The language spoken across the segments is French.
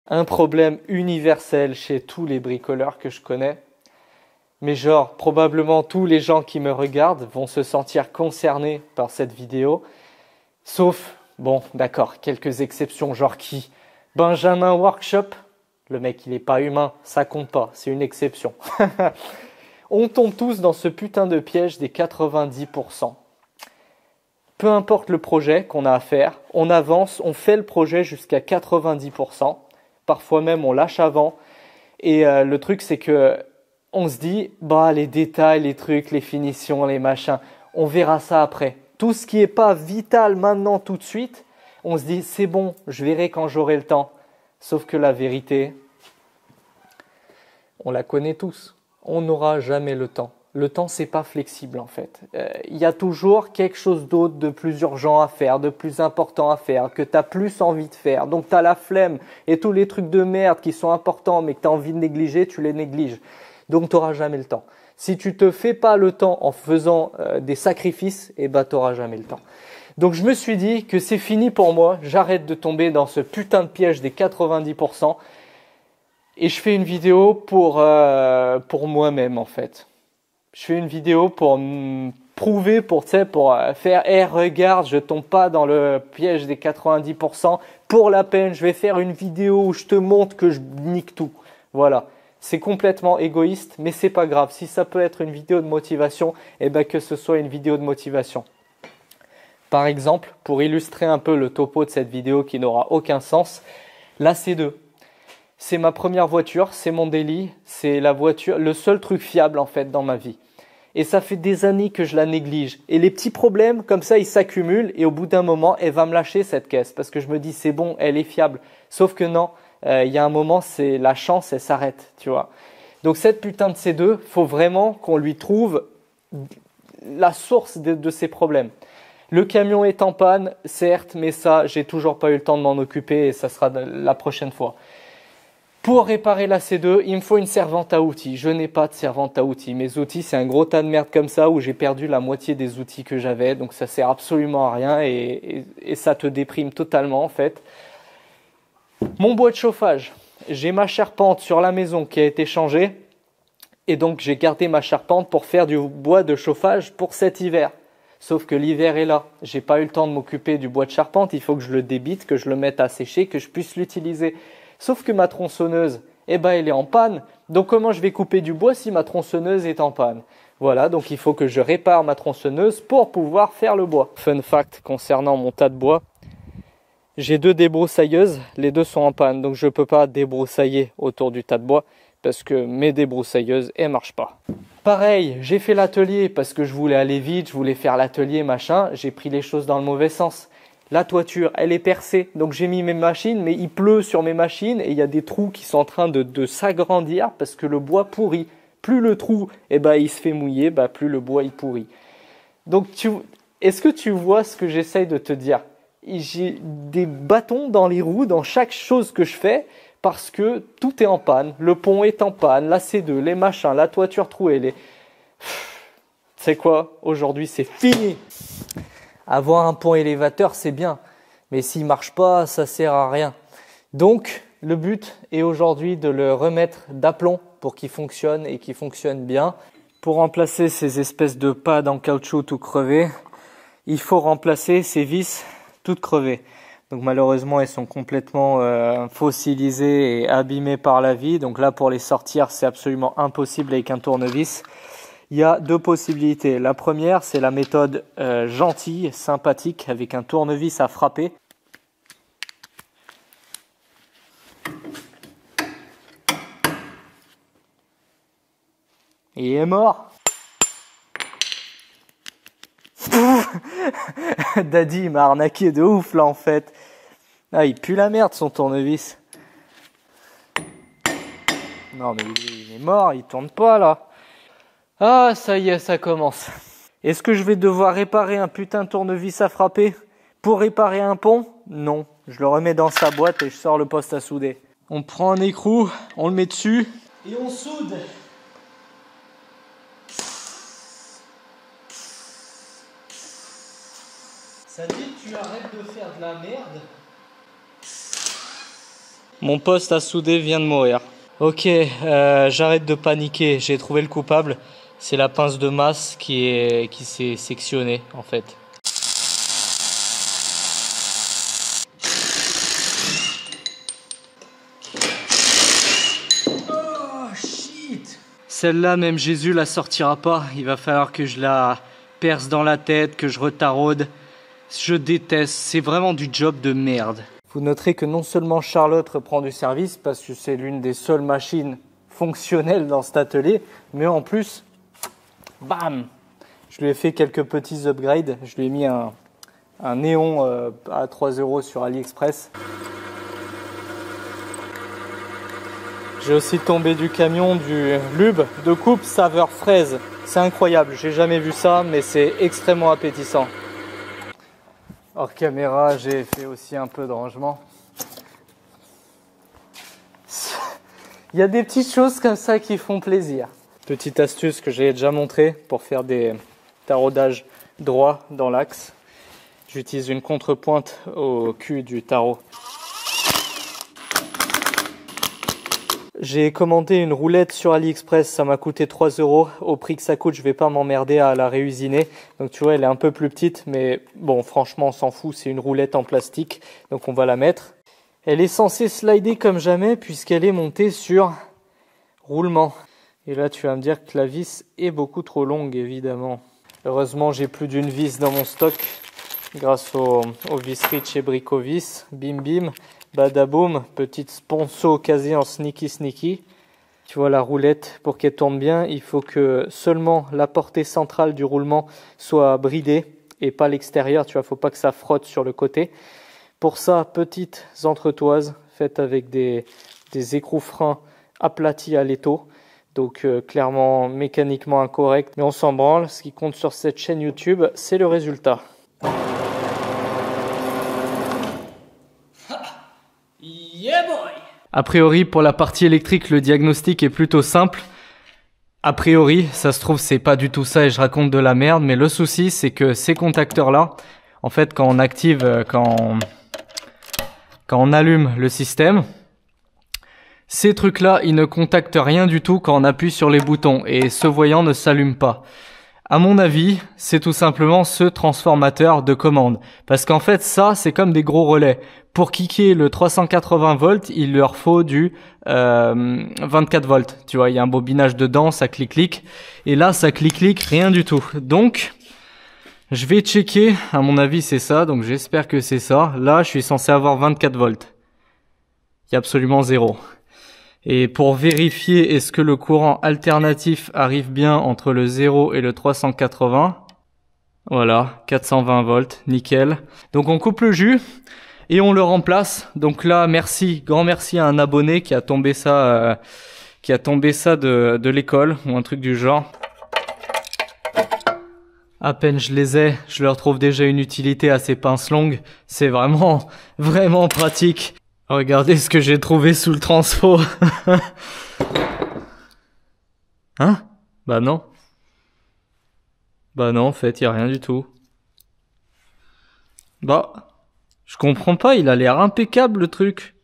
Un problème universel chez tous les bricoleurs que je connais. Mais genre, probablement tous les gens qui me regardent vont se sentir concernés par cette vidéo. Sauf, bon, d'accord, quelques exceptions, genre qui? Benjamin Workshop, le mec il est pas humain, ça compte pas, c'est une exception. On tombe tous dans ce putain de piège des 90%. Peu importe le projet qu'on a à faire, on avance, on fait le projet jusqu'à 90%. Parfois même on lâche avant. Et le truc c'est que on se dit, bah les détails, les trucs, les finitions, les machins, on verra ça après. Tout ce qui n'est pas vital maintenant tout de suite, on se dit c'est bon, je verrai quand j'aurai le temps. Sauf que la vérité, on la connaît tous. On n'aura jamais le temps. Le temps, c'est pas flexible en fait. Il y a toujours quelque chose d'autre de plus urgent à faire, de plus important à faire, que tu as plus envie de faire. Donc tu as la flemme et tous les trucs de merde qui sont importants mais que tu as envie de négliger, tu les négliges. Donc tu n'auras jamais le temps. Si tu te fais pas le temps en faisant des sacrifices, eh ben tu n'auras jamais le temps. Donc je me suis dit que c'est fini pour moi, j'arrête de tomber dans ce putain de piège des 90% et je fais une vidéo pour moi-même en fait. Je fais une vidéo pour me prouver, pour faire hey, regarde, je tombe pas dans le piège des 90%. Pour la peine, je vais faire une vidéo où je te montre que je nique tout. Voilà. C'est complètement égoïste, mais c'est pas grave. Si ça peut être une vidéo de motivation, eh ben que ce soit une vidéo de motivation. Par exemple, pour illustrer un peu le topo de cette vidéo qui n'aura aucun sens, la C2. C'est ma première voiture, c'est mon daily, c'est la voiture, le seul truc fiable en fait dans ma vie. Et ça fait des années que je la néglige. Et les petits problèmes, comme ça, ils s'accumulent et au bout d'un moment, elle va me lâcher cette caisse parce que je me dis c'est bon, elle est fiable. Sauf que non, il y a un moment, c'est la chance, elle s'arrête, tu vois. Donc cette putain de C2, faut vraiment qu'on lui trouve la source de ces problèmes. Le camion est en panne, certes, mais ça, j'ai toujours pas eu le temps de m'en occuper et ça sera la prochaine fois. Pour réparer la C2, il me faut une servante à outils. Je n'ai pas de servante à outils. Mes outils, c'est un gros tas de merde comme ça où j'ai perdu la moitié des outils que j'avais. Donc ça sert absolument à rien et ça te déprime totalement en fait. Mon bois de chauffage. J'ai ma charpente sur la maison qui a été changée. Et donc j'ai gardé ma charpente pour faire du bois de chauffage pour cet hiver. Sauf que l'hiver est là. J'ai pas eu le temps de m'occuper du bois de charpente. Il faut que je le débite, que je le mette à sécher, que je puisse l'utiliser. Sauf que ma tronçonneuse, eh ben, elle est en panne. Donc comment je vais couper du bois si ma tronçonneuse est en panne? Voilà, donc il faut que je répare ma tronçonneuse pour pouvoir faire le bois. Fun fact concernant mon tas de bois, j'ai 2 débroussailleuses, les 2 sont en panne. Donc je ne peux pas débroussailler autour du tas de bois parce que mes débroussailleuses, elles ne marchent pas. Pareil, j'ai fait l'atelier parce que je voulais aller vite, je voulais faire l'atelier, machin. J'ai pris les choses dans le mauvais sens. La toiture, elle est percée, donc j'ai mis mes machines, mais il pleut sur mes machines et il y a des trous qui sont en train de s'agrandir parce que le bois pourrit. Plus le trou, eh ben, il se fait mouiller, bah, plus le bois il pourrit. Donc, est-ce que tu vois ce que j'essaye de te dire? J'ai des bâtons dans les roues dans chaque chose que je fais parce que tout est en panne. Le pont est en panne, la C2, les machins, la toiture trouée. Tu sais quoi? Aujourd'hui, c'est fini. Avoir un pont élévateur, c'est bien, mais s'il marche pas, ça sert à rien. Donc, le but est aujourd'hui de le remettre d'aplomb pour qu'il fonctionne et qu'il fonctionne bien. Pour remplacer ces espèces de pads en caoutchouc tout crevés, il faut remplacer ces vis toutes crevées. Donc malheureusement, elles sont complètement fossilisées et abîmées par la vie. Donc là, pour les sortir, c'est absolument impossible avec un tournevis. Il y a 2 possibilités. La première, c'est la méthode gentille, sympathique, avec un tournevis à frapper. Il est mort. Daddy m'a arnaqué de ouf là en fait. Ah, il pue la merde son tournevis. Non mais il est mort, il tourne pas là. Ah, ça y est, ça commence. Est-ce que je vais devoir réparer un putain de tournevis à frapper pour réparer un pont? Non, je le remets dans sa boîte et je sors le poste à souder. On prend un écrou, on le met dessus et on soude. Ça dit que tu arrêtes de faire de la merde Mon poste à souder vient de mourir. Ok, j'arrête de paniquer, j'ai trouvé le coupable. C'est la pince de masse qui s'est sectionnée en fait. Oh shit! Celle-là, même Jésus la sortira pas. Il va falloir que je la perce dans la tête, que je retaraude. Je déteste, c'est vraiment du job de merde. Vous noterez que non seulement Charlotte reprend du service parce que c'est l'une des seules machines fonctionnelles dans cet atelier, mais en plus, bam! Je lui ai fait quelques petits upgrades. Je lui ai mis un néon à 3 € sur AliExpress. J'ai aussi tombé du camion du lube de coupe saveur fraise. C'est incroyable, j'ai jamais vu ça, mais c'est extrêmement appétissant. Hors caméra, j'ai fait aussi un peu de rangement. Il y a des petites choses comme ça qui font plaisir. Petite astuce que j'ai déjà montrée pour faire des taraudages droits dans l'axe. J'utilise une contrepointe au cul du tarot. J'ai commandé une roulette sur AliExpress, ça m'a coûté 3 €. Au prix que ça coûte, je vais pas m'emmerder à la réusiner. Donc tu vois, elle est un peu plus petite, mais bon, franchement, on s'en fout, c'est une roulette en plastique, donc on va la mettre. Elle est censée slider comme jamais puisqu'elle est montée sur roulement. Et là, tu vas me dire que la vis est beaucoup trop longue, évidemment. Heureusement, j'ai plus d'une vis dans mon stock grâce aux visseries de chez Bricovis. Bim bim. Badaboum, petite sponso quasi en sneaky. Tu vois la roulette, pour qu'elle tourne bien, il faut que seulement la portée centrale du roulement soit bridée et pas l'extérieur, tu vois, faut pas que ça frotte sur le côté. Pour ça, petites entretoises faites avec des écrous freins aplatis à l'étau. Donc clairement mécaniquement incorrect, mais on s'en branle. Ce qui compte sur cette chaîne YouTube, c'est le résultat. Yeah boy! A priori, pour la partie électrique, le diagnostic est plutôt simple. A priori, ça se trouve, c'est pas du tout ça et je raconte de la merde, mais le souci, c'est que ces contacteurs-là, en fait, quand on active, quand on allume le système, ces trucs-là, ils ne contactent rien du tout quand on appuie sur les boutons et ce voyant ne s'allume pas. À mon avis, c'est tout simplement ce transformateur de commande. Parce qu'en fait, ça, c'est comme des gros relais. Pour kicker le 380 volts, il leur faut du 24 volts. Tu vois, il y a un bobinage dedans, ça clic-clic. Et là, ça clic-clic, rien du tout. Donc, je vais checker. À mon avis, c'est ça. Donc, j'espère que c'est ça. Là, je suis censé avoir 24 volts. Il y a absolument zéro. Et pour vérifier est-ce que le courant alternatif arrive bien entre le 0 et le 380, voilà, 420 volts, nickel. Donc on coupe le jus et on le remplace. Donc là, merci, grand merci à un abonné qui a tombé ça, de l'école ou un truc du genre. À peine je les ai, je leur trouve déjà une utilité à ces pinces longues. C'est vraiment, vraiment pratique. Regardez ce que j'ai trouvé sous le transfo. Hein? Bah non. Bah non, en fait, il n'y a rien du tout. Bah, je comprends pas, il a l'air impeccable le truc.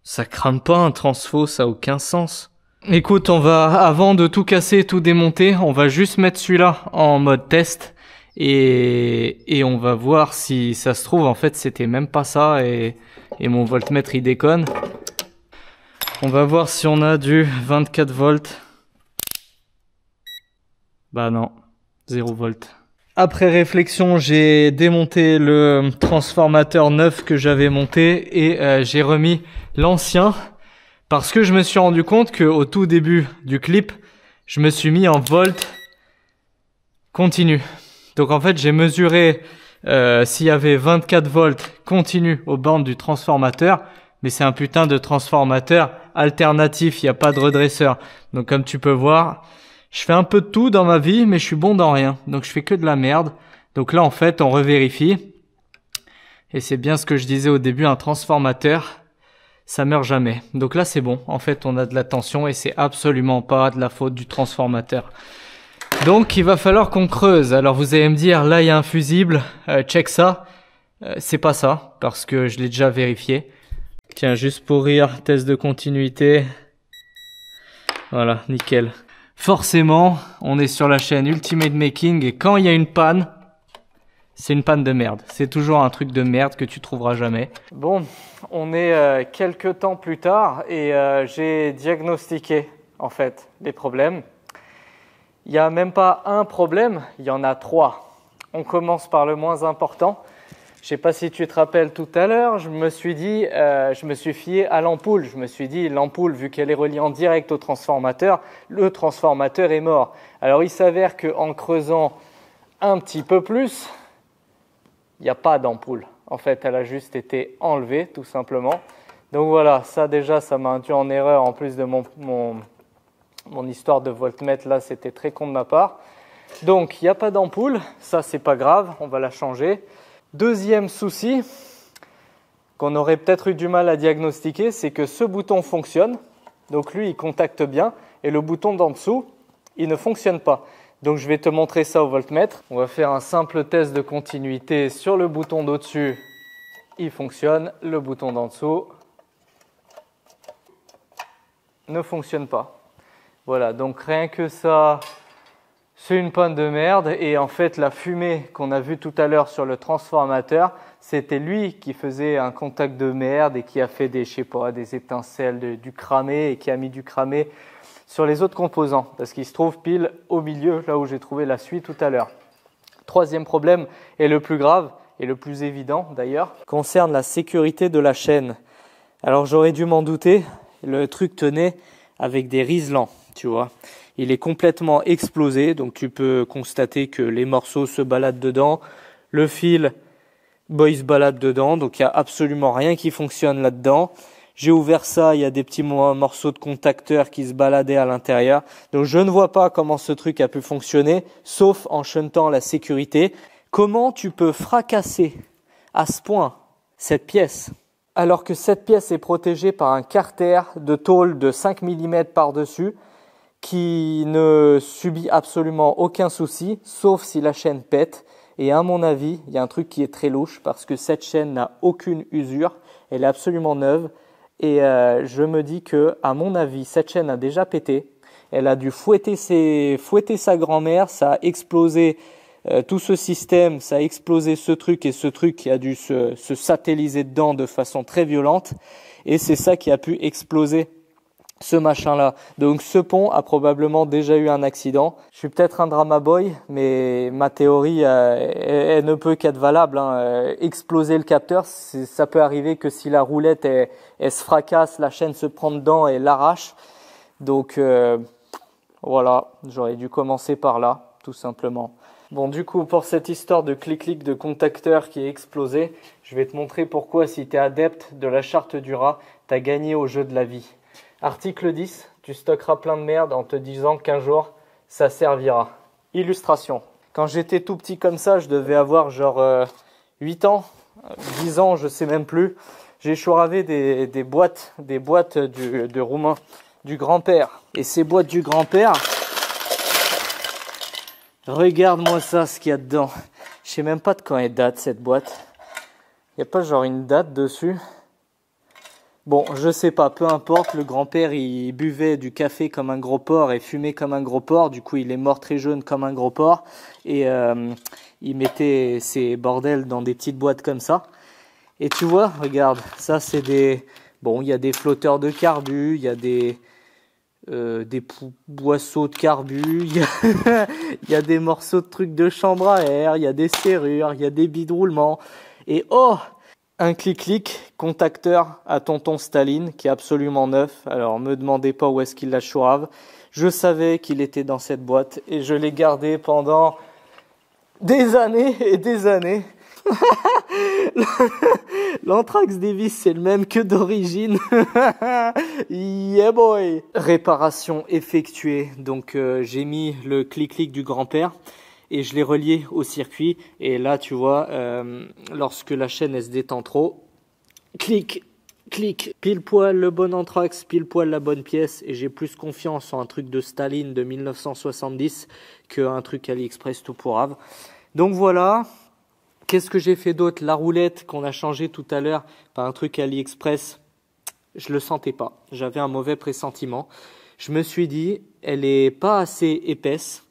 Ça crame pas un transfo, ça a aucun sens. Écoute, avant de tout casser et tout démonter, on va juste mettre celui-là en mode test. Et on va voir si ça se trouve, en fait, c'était même pas ça et mon voltmètre il déconne. On va voir si on a du 24 volts. Bah non, 0 volts. Après réflexion, j'ai démonté le transformateur neuf que j'avais monté et j'ai remis l'ancien parce que je me suis rendu compte qu'au tout début du clip, je me suis mis en volt continu. Donc en fait, j'ai mesuré s'il y avait 24 volts continu aux bornes du transformateur, mais c'est un putain de transformateur alternatif, il n'y a pas de redresseur. Donc comme tu peux voir, je fais un peu de tout dans ma vie, mais je suis bon dans rien. Donc je fais que de la merde. Donc là en fait, on revérifie. Et c'est bien ce que je disais au début, un transformateur, ça meurt jamais. Donc là c'est bon, en fait on a de la tension et c'est absolument pas de la faute du transformateur. Donc il va falloir qu'on creuse. Alors vous allez me dire, là il y a un fusible, check ça. C'est pas ça, parce que je l'ai déjà vérifié. Tiens, juste pour rire, test de continuité. Voilà, nickel. Forcément, on est sur la chaîne Ultimate Making et quand il y a une panne, c'est une panne de merde. C'est toujours un truc de merde que tu trouveras jamais. Bon, on est quelques temps plus tard et j'ai diagnostiqué en fait les problèmes. Il n'y a même pas un problème, il y en a 3. On commence par le moins important. Je ne sais pas si tu te rappelles tout à l'heure, je me suis fié à l'ampoule. Je me suis dit, l'ampoule, vu qu'elle est reliée en direct au transformateur, le transformateur est mort. Alors, il s'avère qu'en creusant un petit peu plus, il n'y a pas d'ampoule. En fait, elle a juste été enlevée, tout simplement. Donc voilà, ça déjà, ça m'a induit en erreur. En plus de mon histoire de voltmètre, là, c'était très con de ma part. Donc, il n'y a pas d'ampoule. Ça, c'est pas grave, on va la changer. Deuxième souci qu'on aurait peut-être eu du mal à diagnostiquer, c'est que ce bouton fonctionne. Donc lui, il contacte bien. Et le bouton d'en dessous, il ne fonctionne pas. Donc je vais te montrer ça au voltmètre. On va faire un simple test de continuité sur le bouton d'au-dessus. Il fonctionne. Le bouton d'en dessous ne fonctionne pas. Voilà, donc rien que ça... C'est une panne de merde et en fait la fumée qu'on a vue tout à l'heure sur le transformateur, c'était lui qui faisait un contact de merde et qui a fait des, je sais pas, des étincelles, du cramé et qui a mis du cramé sur les autres composants parce qu'il se trouve pile au milieu, là où j'ai trouvé la suie tout à l'heure. Troisième problème et le plus grave et le plus évident d'ailleurs, concerne la sécurité de la chaîne. Alors j'aurais dû m'en douter, le truc tenait avec des riselants, tu vois. Il est complètement explosé, donc tu peux constater que les morceaux se baladent dedans. Le fil, il se balade dedans, donc il n'y a absolument rien qui fonctionne là-dedans. J'ai ouvert ça, il y a des petits morceaux de contacteurs qui se baladaient à l'intérieur. Donc je ne vois pas comment ce truc a pu fonctionner, sauf en shuntant la sécurité. Comment tu peux fracasser à ce point cette pièce, alors que cette pièce est protégée par un carter de tôle de 5 mm par-dessus, qui ne subit absolument aucun souci, sauf si la chaîne pète. Et à mon avis, il y a un truc qui est très louche, parce que cette chaîne n'a aucune usure, elle est absolument neuve. Et je me dis que, à mon avis, cette chaîne a déjà pété. Elle a dû fouetter sa grand-mère, ça a explosé tout ce système, ça a explosé ce truc, et ce truc qui a dû se satelliser dedans de façon très violente. Et c'est ça qui a pu exploser ce machin-là. Donc ce pont a probablement déjà eu un accident. Je suis peut-être un drama boy, mais ma théorie, elle ne peut qu'être valable. Exploser le capteur, ça peut arriver que si la roulette elle se fracasse, la chaîne se prend dedans et l'arrache. Donc voilà, j'aurais dû commencer par là, tout simplement. Bon, du coup, pour cette histoire de clic-clic de contacteur qui est explosé, je vais te montrer pourquoi, si tu es adepte de la charte du rat, tu as gagné au jeu de la vie. Article 10, tu stockeras plein de merde en te disant qu'un jour, ça servira. Illustration. Quand j'étais tout petit comme ça, je devais avoir genre 8 ans, 10 ans, je sais même plus. J'ai chouravé des boîtes de roumain, du grand-père. Et ces boîtes du grand-père, regarde-moi ça, ce qu'il y a dedans. Je sais même pas de quand elle date, cette boîte. Il n'y a pas genre une date dessus? Bon, je sais pas, peu importe, le grand-père, il buvait du café comme un gros porc et fumait comme un gros porc, du coup il est mort très jeune comme un gros porc, et il mettait ses bordels dans des petites boîtes comme ça. Et tu vois, regarde, ça c'est des... Bon, il y a des flotteurs de carbu, il y a des boisseaux de carbu, il y a des morceaux de trucs de chambre à air, il y a des serrures, il y a des billes de roulement, et oh, un clic-clic, contacteur à tonton Staline, qui est absolument neuf. Alors, me demandez pas où est-ce qu'il l'a chourave. Je savais qu'il était dans cette boîte et je l'ai gardé pendant des années et des années. L'anthrax des vis, c'est le même que d'origine. Yeah boy. Réparation effectuée. Donc, j'ai mis le clic-clic du grand-père. Et je l'ai relié au circuit. Et là, tu vois, lorsque la chaîne elle se détend trop, clic, clic, pile poil le bon anthrax, pile poil la bonne pièce. Et j'ai plus confiance en un truc de Staline de 1970 qu'un truc AliExpress tout pourrave. Donc voilà. Qu'est-ce que j'ai fait d'autre? La roulette qu'on a changée tout à l'heure par un truc AliExpress. Je le sentais pas. J'avais un mauvais pressentiment. Je me suis dit, elle est pas assez épaisse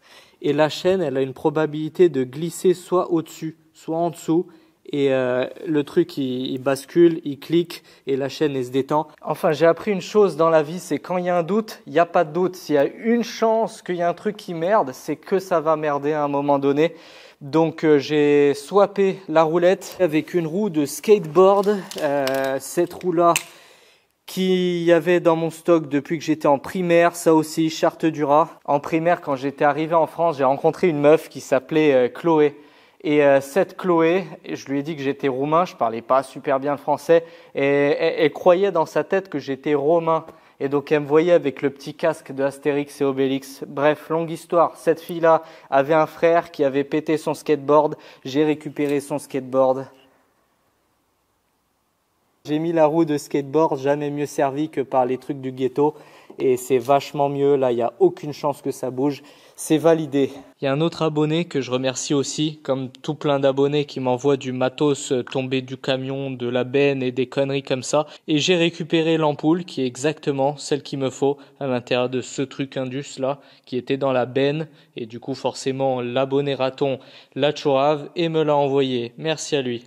et la chaîne, elle a une probabilité de glisser soit au-dessus, soit en dessous. Et le truc, il bascule, il clique et la chaîne, elle se détend. Enfin, j'ai appris une chose dans la vie, c'est quand il y a un doute, il n'y a pas de doute. S'il y a une chance qu'il y a un truc qui merde, c'est que ça va merder à un moment donné. Donc j'ai swappé la roulette avec une roue de skateboard. Cette roue-là qu'il y avait dans mon stock depuis que j'étais en primaire, ça aussi, Charte Dura. En primaire, quand j'étais arrivé en France, j'ai rencontré une meuf qui s'appelait Chloé. Et cette Chloé, je lui ai dit que j'étais roumain, je parlais pas super bien le français, et elle croyait dans sa tête que j'étais romain. Et donc elle me voyait avec le petit casque de Astérix et Obélix. Bref, longue histoire. Cette fille-là avait un frère qui avait pété son skateboard. J'ai récupéré son skateboard. J'ai mis la roue de skateboard, jamais mieux servi que par les trucs du ghetto. Et c'est vachement mieux, là il n'y a aucune chance que ça bouge, c'est validé. Il y a un autre abonné que je remercie aussi, comme tout plein d'abonnés qui m'envoient du matos tombé du camion, de la benne et des conneries comme ça. Et j'ai récupéré l'ampoule qui est exactement celle qu'il me faut à l'intérieur de ce truc Indus là, qui était dans la benne. Et du coup forcément l'abonné raton l'a chourave et me l'a envoyé. Merci à lui.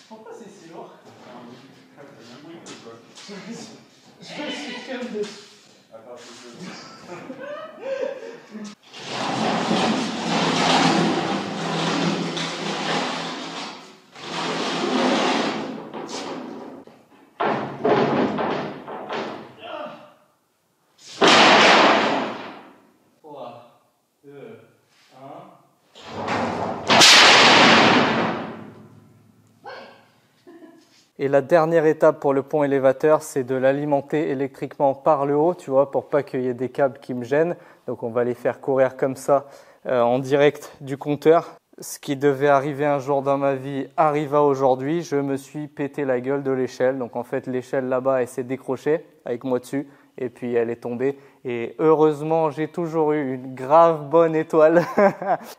Pourquoi c'est si lourd? Je suis comme de... Et la dernière étape pour le pont élévateur, c'est de l'alimenter électriquement par le haut, tu vois, pour pas qu'il y ait des câbles qui me gênent. Donc on va les faire courir comme ça en direct du compteur. Ce qui devait arriver un jour dans ma vie arriva aujourd'hui. Je me suis pété la gueule de l'échelle. Donc en fait, l'échelle là-bas, elle s'est décrochée avec moi dessus. Et puis elle est tombée. Et heureusement, j'ai toujours eu une grave bonne étoile.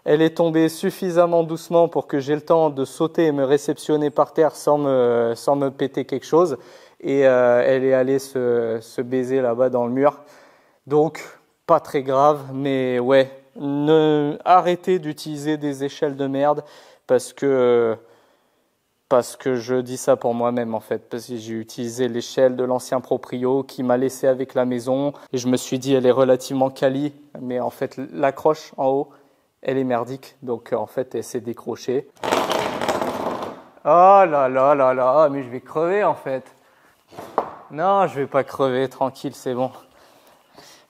Elle est tombée suffisamment doucement pour que j'ai le temps de sauter et me réceptionner par terre sans me péter quelque chose. Et elle est allée se baiser là-bas dans le mur. Donc, pas très grave, mais ouais, arrêtez d'utiliser des échelles de merde parce que je dis ça pour moi-même en fait, parce que j'ai utilisé l'échelle de l'ancien proprio qui m'a laissé avec la maison et je me suis dit elle est relativement quali, mais en fait l'accroche en haut, elle est merdique, donc en fait elle s'est décrochée. Oh là là là là, mais je vais crever en fait. Non, je vais pas crever, tranquille, c'est bon.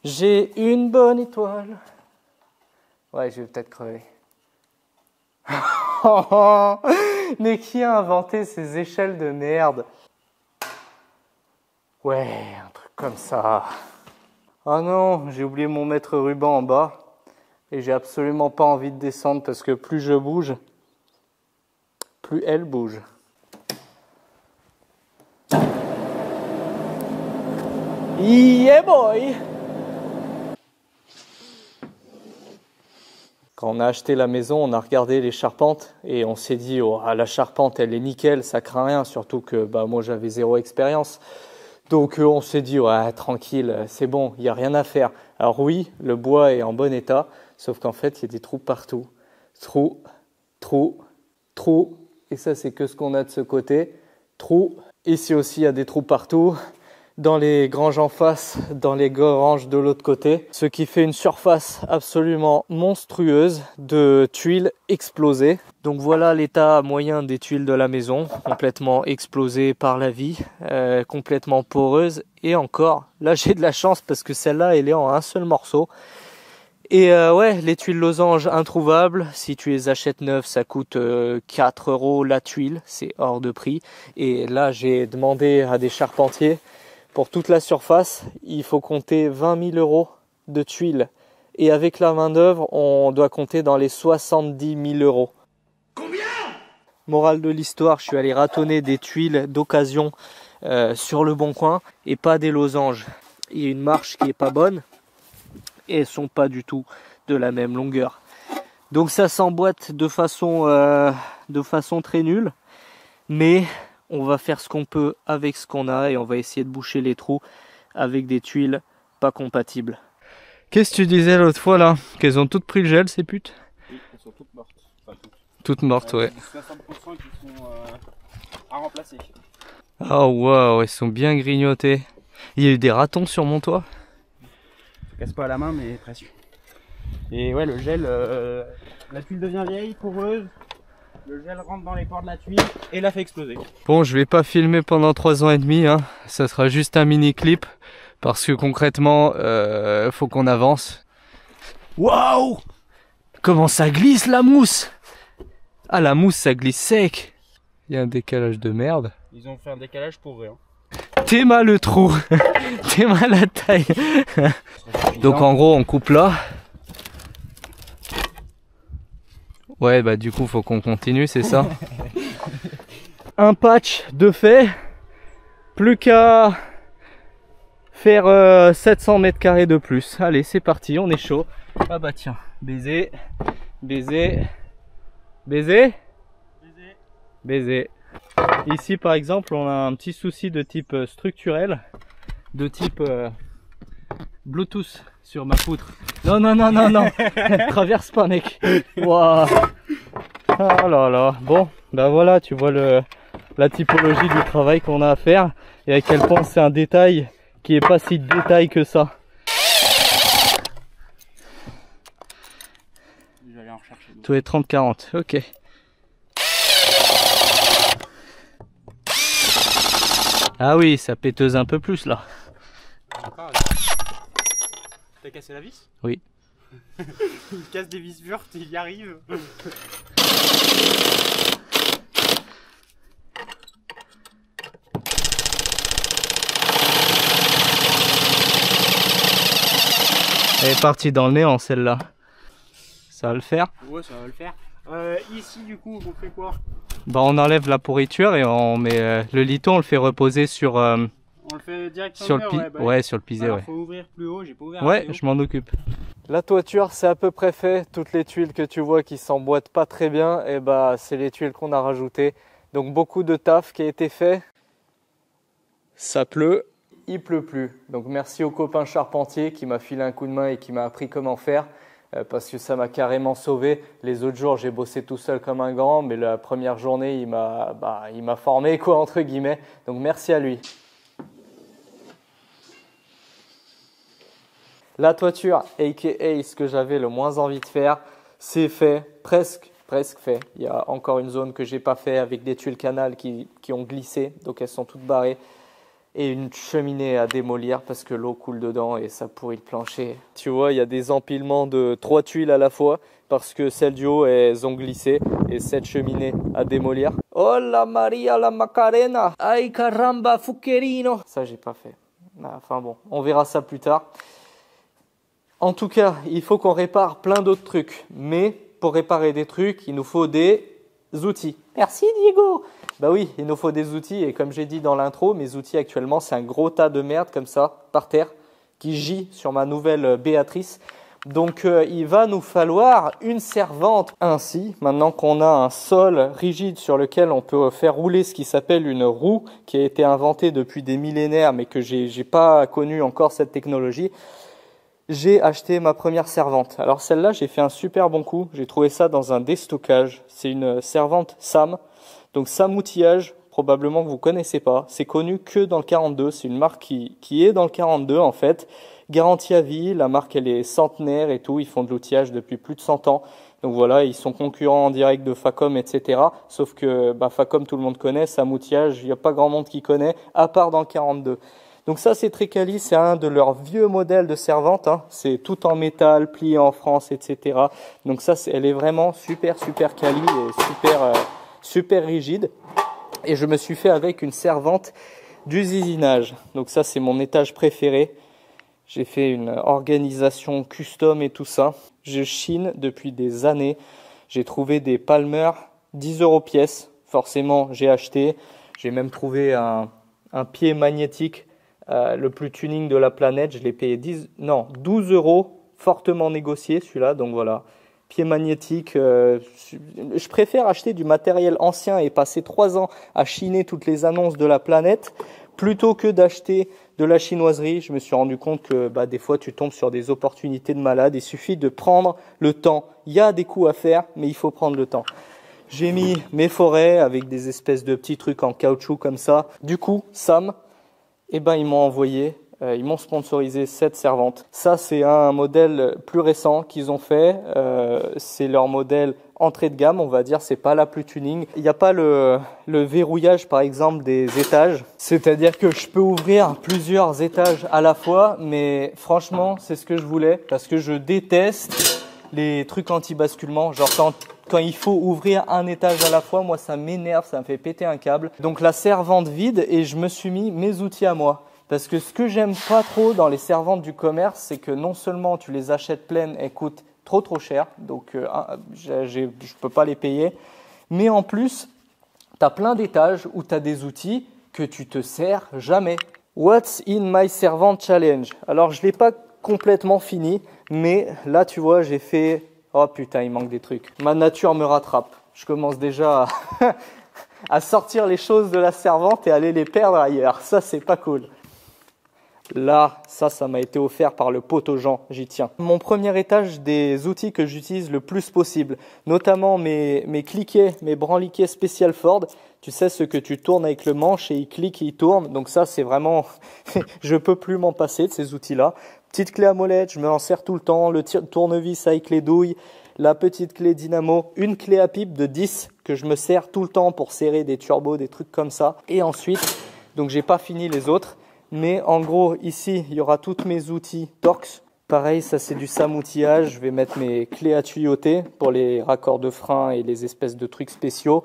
J'ai une bonne étoile. Ouais, je vais peut-être crever. Mais qui a inventé ces échelles de merde? Ouais, un truc comme ça. Oh non, j'ai oublié mon mètre ruban en bas. Et j'ai absolument pas envie de descendre parce que plus je bouge, plus elle bouge. Yeah boy! Quand on a acheté la maison, on a regardé les charpentes et on s'est dit oh, la charpente elle est nickel, ça craint rien, surtout que moi j'avais zéro expérience. Donc on s'est dit ouais tranquille, c'est bon, il n'y a rien à faire. Alors oui, le bois est en bon état, sauf qu'en fait il y a des trous partout. Trous, trous, trous, et ça c'est que ce qu'on a de ce côté. Trous, ici aussi il y a des trous partout. Dans les granges en face, dans les granges de l'autre côté, ce qui fait une surface absolument monstrueuse de tuiles explosées. Donc voilà l'état moyen des tuiles de la maison, complètement explosées par la vie, complètement poreuses. Et encore, là j'ai de la chance parce que celle-là elle est en un seul morceau. Et ouais, les tuiles losanges introuvables, si tu les achètes neuves, ça coûte 4 € la tuile, c'est hors de prix. Et là j'ai demandé à des charpentiers. Pour toute la surface, il faut compter 20 000 € de tuiles. Et avec la main d'œuvre, on doit compter dans les 70 000 €. Combien? Morale de l'histoire, je suis allé ratonner des tuiles d'occasion sur le bon coin et pas des losanges. Il y a une marche qui est pas bonne et elles sont pas du tout de la même longueur. Donc ça s'emboîte de façon très nulle, mais on va faire ce qu'on peut avec ce qu'on a et on va essayer de boucher les trous avec des tuiles pas compatibles. Qu'est-ce que tu disais l'autre fois là? Qu'elles ont toutes pris le gel ces putes? Oui, elles sont toutes mortes. Enfin, toutes mortes, ouais. 60% qui sont à remplacer. Oh waouh, elles sont bien grignotées. Il y a eu des ratons sur mon toit? Ça casse pas à la main, mais presque. Et ouais, le gel, la tuile devient vieille, poreuse. Le gel rentre dans les pores de la tuile et la fait exploser. Bon, je vais pas filmer pendant 3 ans et demi, hein. Ça sera juste un mini clip. Parce que concrètement, faut qu'on avance. Waouh! Comment ça glisse la mousse! Ah, la mousse, ça glisse sec. Il y a un décalage de merde. Ils ont fait un décalage pour rien. T'es mal le trou. T'es mal la taille. Donc en gros, on coupe là. Ouais, bah du coup, faut qu'on continue, c'est ça. Un patch de fait. Plus qu'à faire 700 mètres carrés de plus. Allez, c'est parti, on est chaud. Ah bah tiens, baiser, baiser, baiser, baiser, baiser. Ici par exemple, on a un petit souci de type structurel, de type Bluetooth sur ma poutre. Non, non, non, non, non, traverse pas mec. Waouh. Oh là là, bon, bah voilà, tu vois la typologie du travail qu'on a à faire et à quel point c'est un détail qui est pas si détail que ça. Je vais aller en rechercher. Tous les 30-40, ok. Ah oui, ça péteuse un peu plus là. T'as cassé la vis? Oui. Il casse des vis vertes, il y arrive. Elle est partie dans le néant celle-là. Ça va le faire? Ouais, ça va le faire. Ici, du coup, on fait quoi? Bah, on enlève la pourriture et on met le liton, on le fait reposer sur, on le fait directement sur le, ouais, sur le pisé. Alors, ouais. faut ouvrir plus haut, j'ai pas ouvert. Ouais, je m'en occupe. La toiture, c'est à peu près fait. Toutes les tuiles que tu vois qui s'emboîtent pas très bien, et bah, c'est les tuiles qu'on a rajoutées. Donc beaucoup de taf qui a été fait. Ça pleut. Il pleut plus. Donc merci au copain charpentier qui m'a filé un coup de main et qui m'a appris comment faire parce que ça m'a carrément sauvé. Les autres jours, j'ai bossé tout seul comme un grand, mais la première journée, il m'a formé quoi entre guillemets. Donc merci à lui. La toiture, aka ce que j'avais le moins envie de faire, c'est fait, presque fait. Il y a encore une zone que j'ai pas fait avec des tuiles canal qui ont glissé, donc elles sont toutes barrées. Et une cheminée à démolir parce que l'eau coule dedans et ça pourrit le plancher. Tu vois, il y a des empilements de 3 tuiles à la fois parce que celles du haut, elles ont glissé et cette cheminée à démolir. Oh la Maria la Macarena, ay caramba fuccherino. Ça, j'ai pas fait. Enfin bon, on verra ça plus tard. En tout cas, il faut qu'on répare plein d'autres trucs. Mais pour réparer des trucs, il nous faut des outils. Merci Diego. Bah oui, il nous faut des outils et comme j'ai dit dans l'intro, mes outils actuellement c'est un gros tas de merde comme ça, par terre, qui gît sur ma nouvelle Béatrice. Donc il va nous falloir une servante. Ainsi, maintenant qu'on a un sol rigide sur lequel on peut faire rouler ce qui s'appelle une roue, qui a été inventée depuis des millénaires mais que j'ai pas connu encore cette technologie, j'ai acheté ma première servante. Alors celle-là, j'ai fait un super bon coup. J'ai trouvé ça dans un déstockage. C'est une servante Sam. Donc Sam Outillage, probablement que vous connaissez pas. C'est connu que dans le 42. C'est une marque qui est dans le 42 en fait. Garantie à vie. La marque elle est centenaire et tout. Ils font de l'outillage depuis plus de 100 ans. Donc voilà, ils sont concurrents en direct de Facom, etc. Sauf que Facom, tout le monde connaît. Sam Outillage, il n'y a pas grand monde qui connaît, à part dans le 42. Donc ça c'est très quali, c'est un de leurs vieux modèles de servante, hein. C'est tout en métal, plié en France, etc. Donc ça, elle est vraiment super quali et super rigide. Et je me suis fait avec une servante d'usinage. Donc ça c'est mon étage préféré. J'ai fait une organisation custom et tout ça. Je chine depuis des années. J'ai trouvé des Palmer 10 € pièce. forcément j'ai acheté. J'ai même trouvé un pied magnétique, le plus tuning de la planète. Je l'ai payé 12 €, fortement négocié celui-là. Donc voilà, pied magnétique. Je préfère acheter du matériel ancien et passer 3 ans à chiner toutes les annonces de la planète plutôt que d'acheter de la chinoiserie. Je me suis rendu compte que des fois tu tombes sur des opportunités de malade. Il suffit de prendre le temps. Il y a des coups à faire, mais il faut prendre le temps. J'ai mis mes forêts avec des espèces de petits trucs en caoutchouc comme ça. Du coup, Sam, ils m'ont envoyé, ils m'ont sponsorisé cette servante. Ça, c'est un modèle plus récent qu'ils ont fait. C'est leur modèle entrée de gamme, on va dire. C'est pas la plus tuning. Il n'y a pas le verrouillage, par exemple, des étages. C'est-à-dire que je peux ouvrir plusieurs étages à la fois, mais franchement, c'est ce que je voulais parce que je déteste les trucs anti-basculement. Genre quand il faut ouvrir un étage à la fois, moi ça m'énerve, ça me fait péter un câble. Donc la servante vide et je me suis mis mes outils à moi. Parce que ce que j'aime pas trop dans les servantes du commerce, c'est que non seulement tu les achètes pleines, elles coûtent trop cher, donc je peux pas les payer. Mais en plus, tu as plein d'étages où tu as des outils que tu te sers jamais. What's in my servant challenge? Alors je l'ai pas complètement fini, mais là tu vois j'ai fait, oh putain il manque des trucs, ma nature me rattrape, je commence déjà à sortir les choses de la servante et aller les perdre ailleurs, ça c'est pas cool. Là, ça m'a été offert par le pote aux gens, j'y tiens. Mon premier étage des outils que j'utilise le plus possible, notamment mes cliquets, mes branliquets Special Ford. Tu sais, ce que tu tournes avec le manche et il clique et il tourne. Donc ça, c'est vraiment, je peux plus m'en passer de ces outils-là. Petite clé à molette, je me en sers tout le temps. Le tournevis avec les douilles, la petite clé dynamo, une clé à pipe de 10 que je me sers tout le temps pour serrer des turbos, des trucs comme ça. Et ensuite, donc j'ai pas fini les autres. Mais en gros, ici, il y aura tous mes outils Torx. Pareil, ça c'est du SAM outillage. Je vais mettre mes clés à tuyauter pour les raccords de frein et les espèces de trucs spéciaux.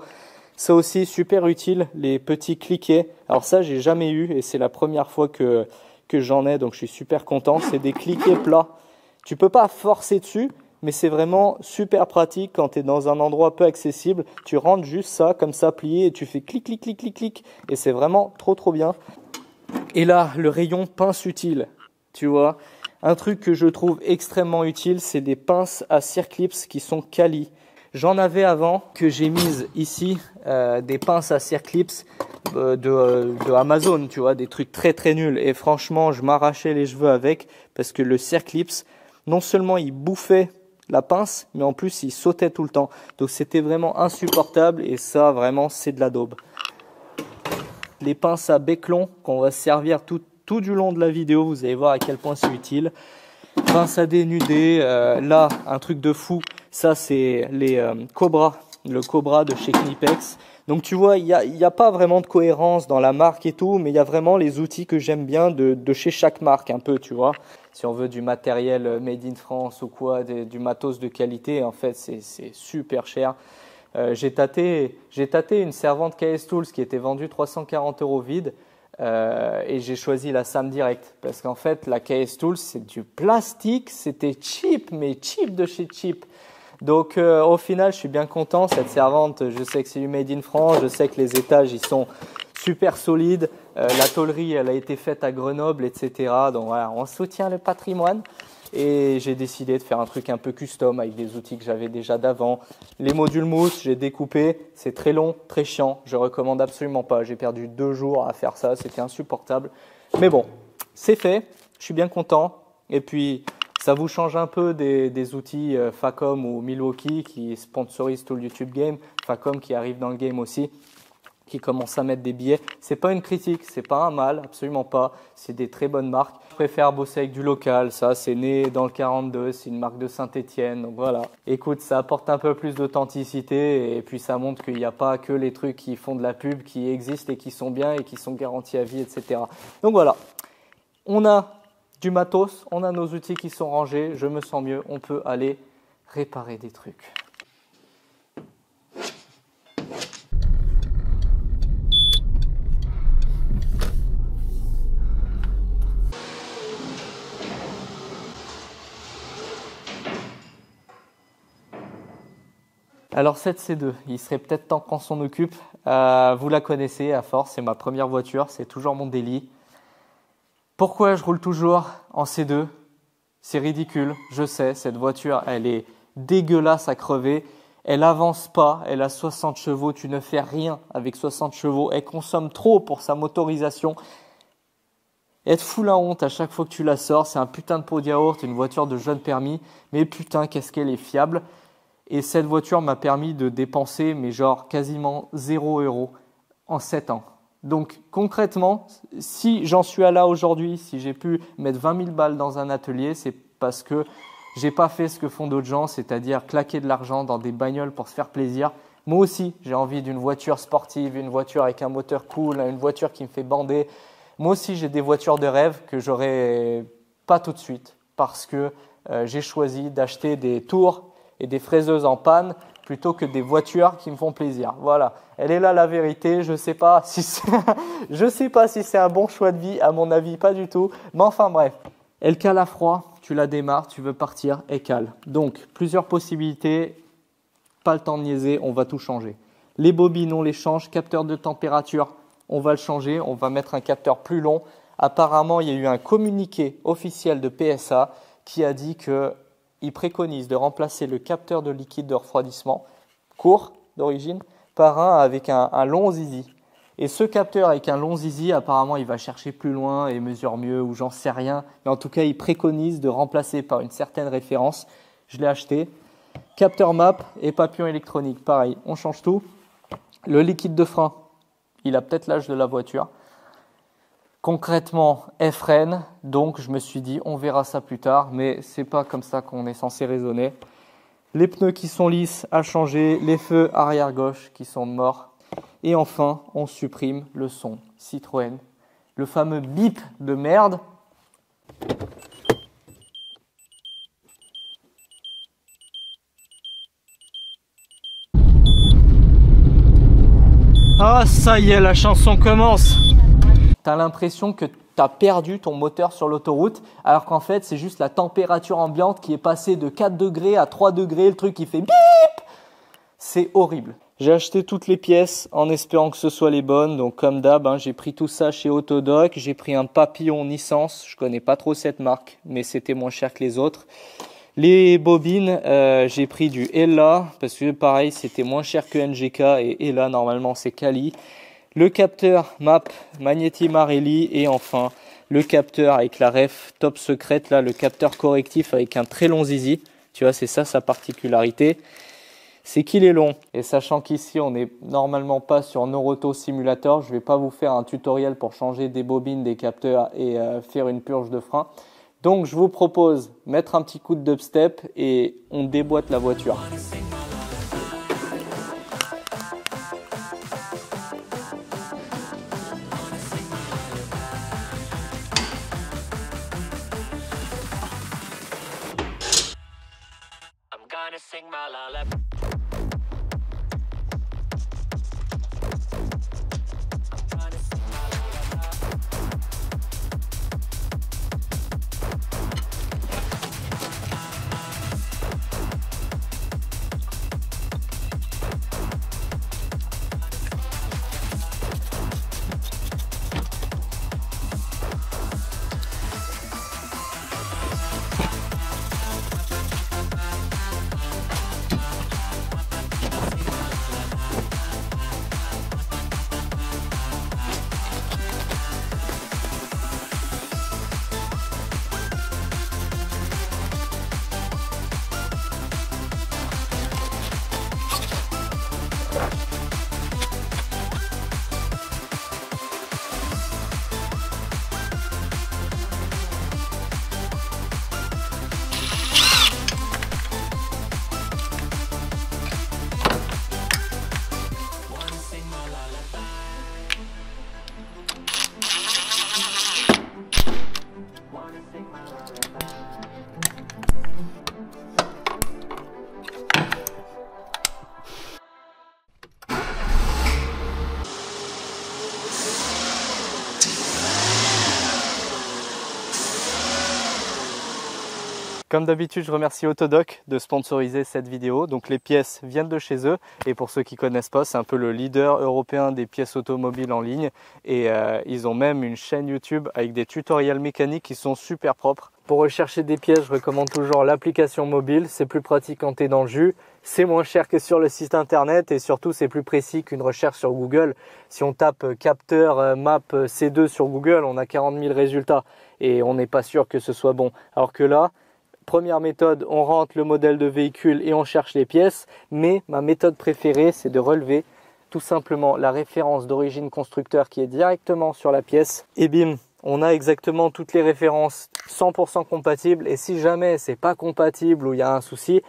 Ça aussi, super utile, les petits cliquets. Alors ça, j'ai jamais eu et c'est la première fois que j'en ai, donc je suis super content. C'est des cliquets plats. Tu peux pas forcer dessus, mais c'est vraiment super pratique quand tu es dans un endroit peu accessible. Tu rentres juste ça, comme ça, plié, et tu fais clic, clic, clic, clic, clic. Et c'est vraiment trop bien. Et là, le rayon pince utile, tu vois. Un truc que je trouve extrêmement utile, c'est des pinces à circlips qui sont quali. J'en avais avant que j'ai mise ici, des pinces à circlips de Amazon, tu vois, des trucs très nuls. Et franchement, je m'arrachais les cheveux avec parce que le circlips, non seulement il bouffait la pince, mais en plus il sautait tout le temps. Donc c'était vraiment insupportable et ça, vraiment, c'est de la daube. Les pinces à bec long qu'on va servir tout du long de la vidéo, vous allez voir à quel point c'est utile. Pince à dénuder, là un truc de fou, ça c'est les Cobra, le Cobra de chez Knipex. Donc tu vois, il y a pas vraiment de cohérence dans la marque et tout, mais il y a vraiment les outils que j'aime bien de chez chaque marque un peu, tu vois. Si on veut du matériel made in France ou quoi, du matos de qualité, en fait c'est super cher. J'ai tâté une servante KS Tools qui était vendue 340 € vide et j'ai choisi la SAM Direct parce qu'en fait la KS Tools c'est du plastique, c'était cheap mais cheap de chez cheap. Donc au final je suis bien content, cette servante, je sais que c'est du made in France, je sais que les étages ils sont super solides, la tôlerie elle a été faite à Grenoble, etc. Donc voilà, on soutient le patrimoine. Et j'ai décidé de faire un truc un peu custom avec des outils que j'avais déjà d'avant. Les modules mousse, j'ai découpé. C'est très long, très chiant. Je recommande absolument pas. J'ai perdu 2 jours à faire ça. C'était insupportable. Mais bon, c'est fait. Je suis bien content. Et puis, ça vous change un peu des outils Facom ou Milwaukee qui sponsorisent tout le YouTube Game. Facom qui arrive dans le game aussi, qui commence à mettre des billets. C'est pas une critique, c'est pas un mal, absolument pas. C'est des très bonnes marques. Je préfère bosser avec du local, ça c'est né dans le 42, c'est une marque de Saint-Étienne, donc voilà. Écoute, ça apporte un peu plus d'authenticité et puis ça montre qu'il n'y a pas que les trucs qui font de la pub qui existent et qui sont bien et qui sont garantis à vie, etc. Donc voilà, on a du matos, on a nos outils qui sont rangés, je me sens mieux, on peut aller réparer des trucs. Alors cette C2, il serait peut-être temps qu'on s'en occupe. Vous la connaissez à force, c'est ma première voiture, c'est toujours mon délit. Pourquoi je roule toujours en C2? C'est ridicule, je sais, cette voiture, elle est dégueulasse à crever. Elle avance pas, elle a 60 chevaux, tu ne fais rien avec 60 chevaux. Elle consomme trop pour sa motorisation. Elle te fout la honte à chaque fois que tu la sors. C'est un putain de pot de yaourt, une voiture de jeune permis. Mais putain, qu'est-ce qu'elle est fiable. Et cette voiture m'a permis de dépenser, mais genre quasiment 0 € en 7 ans. Donc concrètement, si j'en suis à là aujourd'hui, si j'ai pu mettre 20 000 balles dans un atelier, c'est parce que j'ai pas fait ce que font d'autres gens, c'est-à-dire claquer de l'argent dans des bagnoles pour se faire plaisir. Moi aussi, j'ai envie d'une voiture sportive, une voiture avec un moteur cool, une voiture qui me fait bander. Moi aussi, j'ai des voitures de rêve que j'aurai pas tout de suite parce que j'ai choisi d'acheter des tours et des fraiseuses en panne plutôt que des voitures qui me font plaisir. Voilà, elle est là la vérité. Je sais pas si c'est un bon choix de vie, à mon avis, pas du tout. Mais enfin bref, elle cale à froid. Tu la démarres, tu veux partir, elle cale. Donc, plusieurs possibilités, pas le temps de niaiser, on va tout changer. Les bobines, on les change. Capteur de température, on va le changer. On va mettre un capteur plus long. Apparemment, il y a eu un communiqué officiel de PSA qui a dit qu'il préconise de remplacer le capteur de liquide de refroidissement, court d'origine, par un avec un long zizi. Et ce capteur avec un long zizi, apparemment, il va chercher plus loin et mesure mieux ou j'en sais rien. Mais en tout cas, il préconise de remplacer par une certaine référence. Je l'ai acheté. Capteur MAP et papillon électronique, pareil, on change tout. Le liquide de frein, il a peut-être l'âge de la voiture. Concrètement, elle freine, donc je me suis dit, on verra ça plus tard, mais c'est pas comme ça qu'on est censé raisonner. Les pneus qui sont lisses à changer, les feux arrière gauche qui sont morts. Et enfin, on supprime le son Citroën, le fameux bip de merde. Ah, ça y est, la chanson commence. T'as l'impression que t'as perdu ton moteur sur l'autoroute, alors qu'en fait, c'est juste la température ambiante qui est passée de 4 degrés à 3 degrés, le truc qui fait bip. C'est horrible. J'ai acheté toutes les pièces en espérant que ce soit les bonnes. Donc comme d'hab, j'ai pris tout ça chez Autodoc. J'ai pris un papillon Nissan. Je connais pas trop cette marque, mais c'était moins cher que les autres. Les bobines, j'ai pris du Ella parce que pareil, c'était moins cher que NGK et Ella normalement c'est Kali. Le capteur MAP Magneti Marelli et enfin le capteur avec la ref top secrète là, le capteur correctif avec un très long zizi. Tu vois, c'est ça sa particularité. C'est qu'il est long. Et sachant qu'ici, on n'est normalement pas sur Noroto Simulator, je ne vais pas vous faire un tutoriel pour changer des bobines, des capteurs et faire une purge de frein. Donc, je vous propose mettre un petit coup de dubstep et on déboîte la voiture. Comme d'habitude, je remercie Autodoc de sponsoriser cette vidéo. Donc les pièces viennent de chez eux. Et pour ceux qui ne connaissent pas, c'est un peu le leader européen des pièces automobiles en ligne. Et ils ont même une chaîne YouTube avec des tutoriels mécaniques qui sont super propres. Pour rechercher des pièces, je recommande toujours l'application mobile. C'est plus pratique quand tu es dans le jus. C'est moins cher que sur le site internet et surtout c'est plus précis qu'une recherche sur Google. Si on tape capteur map C2 sur Google, on a 40 000 résultats et on n'est pas sûr que ce soit bon. Alors que là, première méthode, on rentre le modèle de véhicule et on cherche les pièces. Mais ma méthode préférée, c'est de relever tout simplement la référence d'origine constructeur qui est directement sur la pièce. Et bim, on a exactement toutes les références 100% compatibles. Et si jamais c'est pas compatible ou il y a un souci,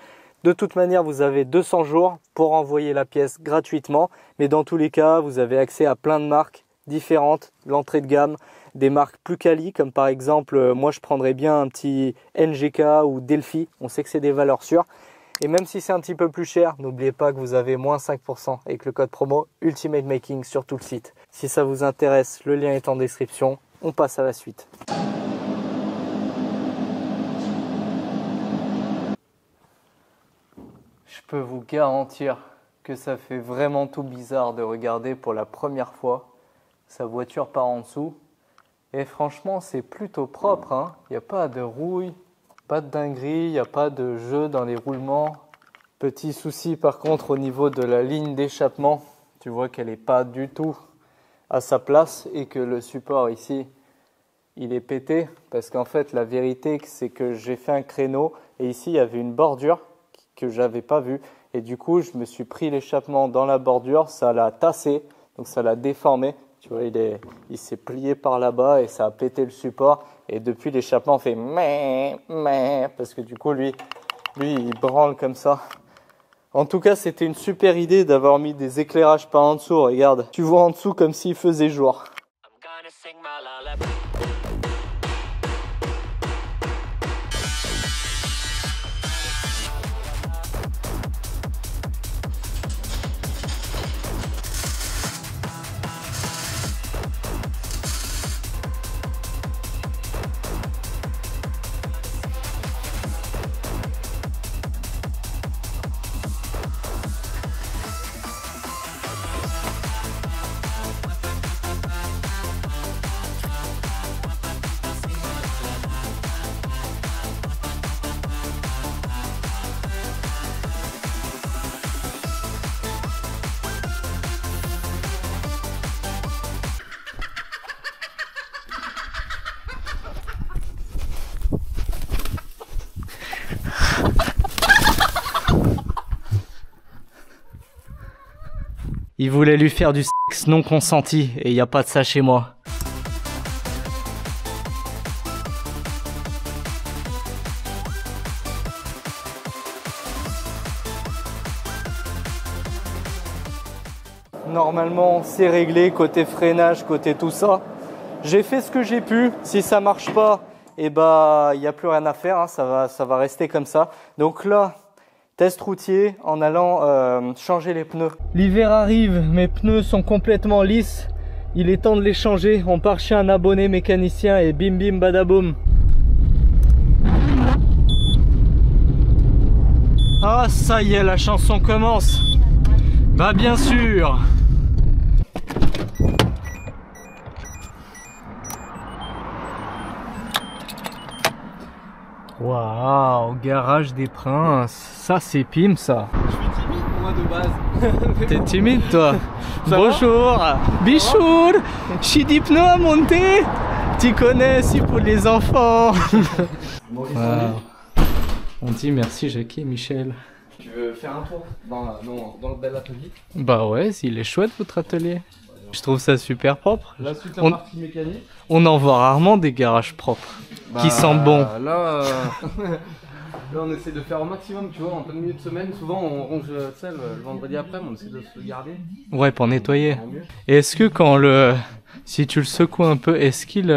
de toute manière, vous avez 200 jours pour envoyer la pièce gratuitement. Mais dans tous les cas, vous avez accès à plein de marques différentes, l'entrée de gamme, des marques plus quali, comme par exemple, moi je prendrais bien un petit NGK ou Delphi. On sait que c'est des valeurs sûres. Et même si c'est un petit peu plus cher, n'oubliez pas que vous avez moins 5% avec le code promo Ultimate Making sur tout le site. Si ça vous intéresse, le lien est en description. On passe à la suite. Je peux vous garantir que ça fait vraiment tout bizarre de regarder pour la première fois sa voiture par en dessous. Et franchement, c'est plutôt propre, hein. Il n'y a pas de rouille, pas de dinguerie, il n'y a pas de jeu dans les roulements. Petit souci par contre au niveau de la ligne d'échappement. Tu vois qu'elle n'est pas du tout à sa place et que le support ici, il est pété. Parce qu'en fait, la vérité, c'est que j'ai fait un créneau et ici, il y avait une bordure que j'avais pas vue. Et du coup, je me suis pris l'échappement dans la bordure, ça l'a tassé, donc ça l'a déformé. Tu vois, il s'est plié par là-bas et ça a pété le support. Et depuis, l'échappement fait mais, parce que du coup, lui, il branle comme ça. En tout cas, c'était une super idée d'avoir mis des éclairages par en dessous. Regarde, tu vois en dessous comme s'il faisait jour. Il voulait lui faire du sexe non consenti et il n'y a pas de ça chez moi. Normalement, c'est réglé côté freinage, côté tout ça. J'ai fait ce que j'ai pu. Si ça marche pas, eh ben, il n'y a plus rien à faire, hein. Ça va rester comme ça. Donc là, test routier en allant changer les pneus. L'hiver arrive, mes pneus sont complètement lisses. Il est temps de les changer. On part chez un abonné mécanicien et bim bim badaboum. Ah ça y est, la chanson commence. Bah bien sûr. Waouh, garage des Princes, ça c'est pim ça. Je suis timide moi de base. T'es timide toi? Bonjour, Bichour, j'ai des pneus à monter. Tu connais, c'est pour les enfants. Wow. On dit merci Jackie et Michel. Tu veux faire un tour dans le bel atelier? Bah ouais, il est chouette votre atelier. Je trouve ça super propre. Là, suite la partie mécanique. On en voit rarement des garages propres qui sentent bon. Là, on essaie de faire au maximum, tu vois, en plein milieu de semaine. Souvent, on ronge le vendredi après, mais on essaie de se le garder. Ouais, pour nettoyer. Et est-ce que si tu le secoues un peu, est-ce qu'il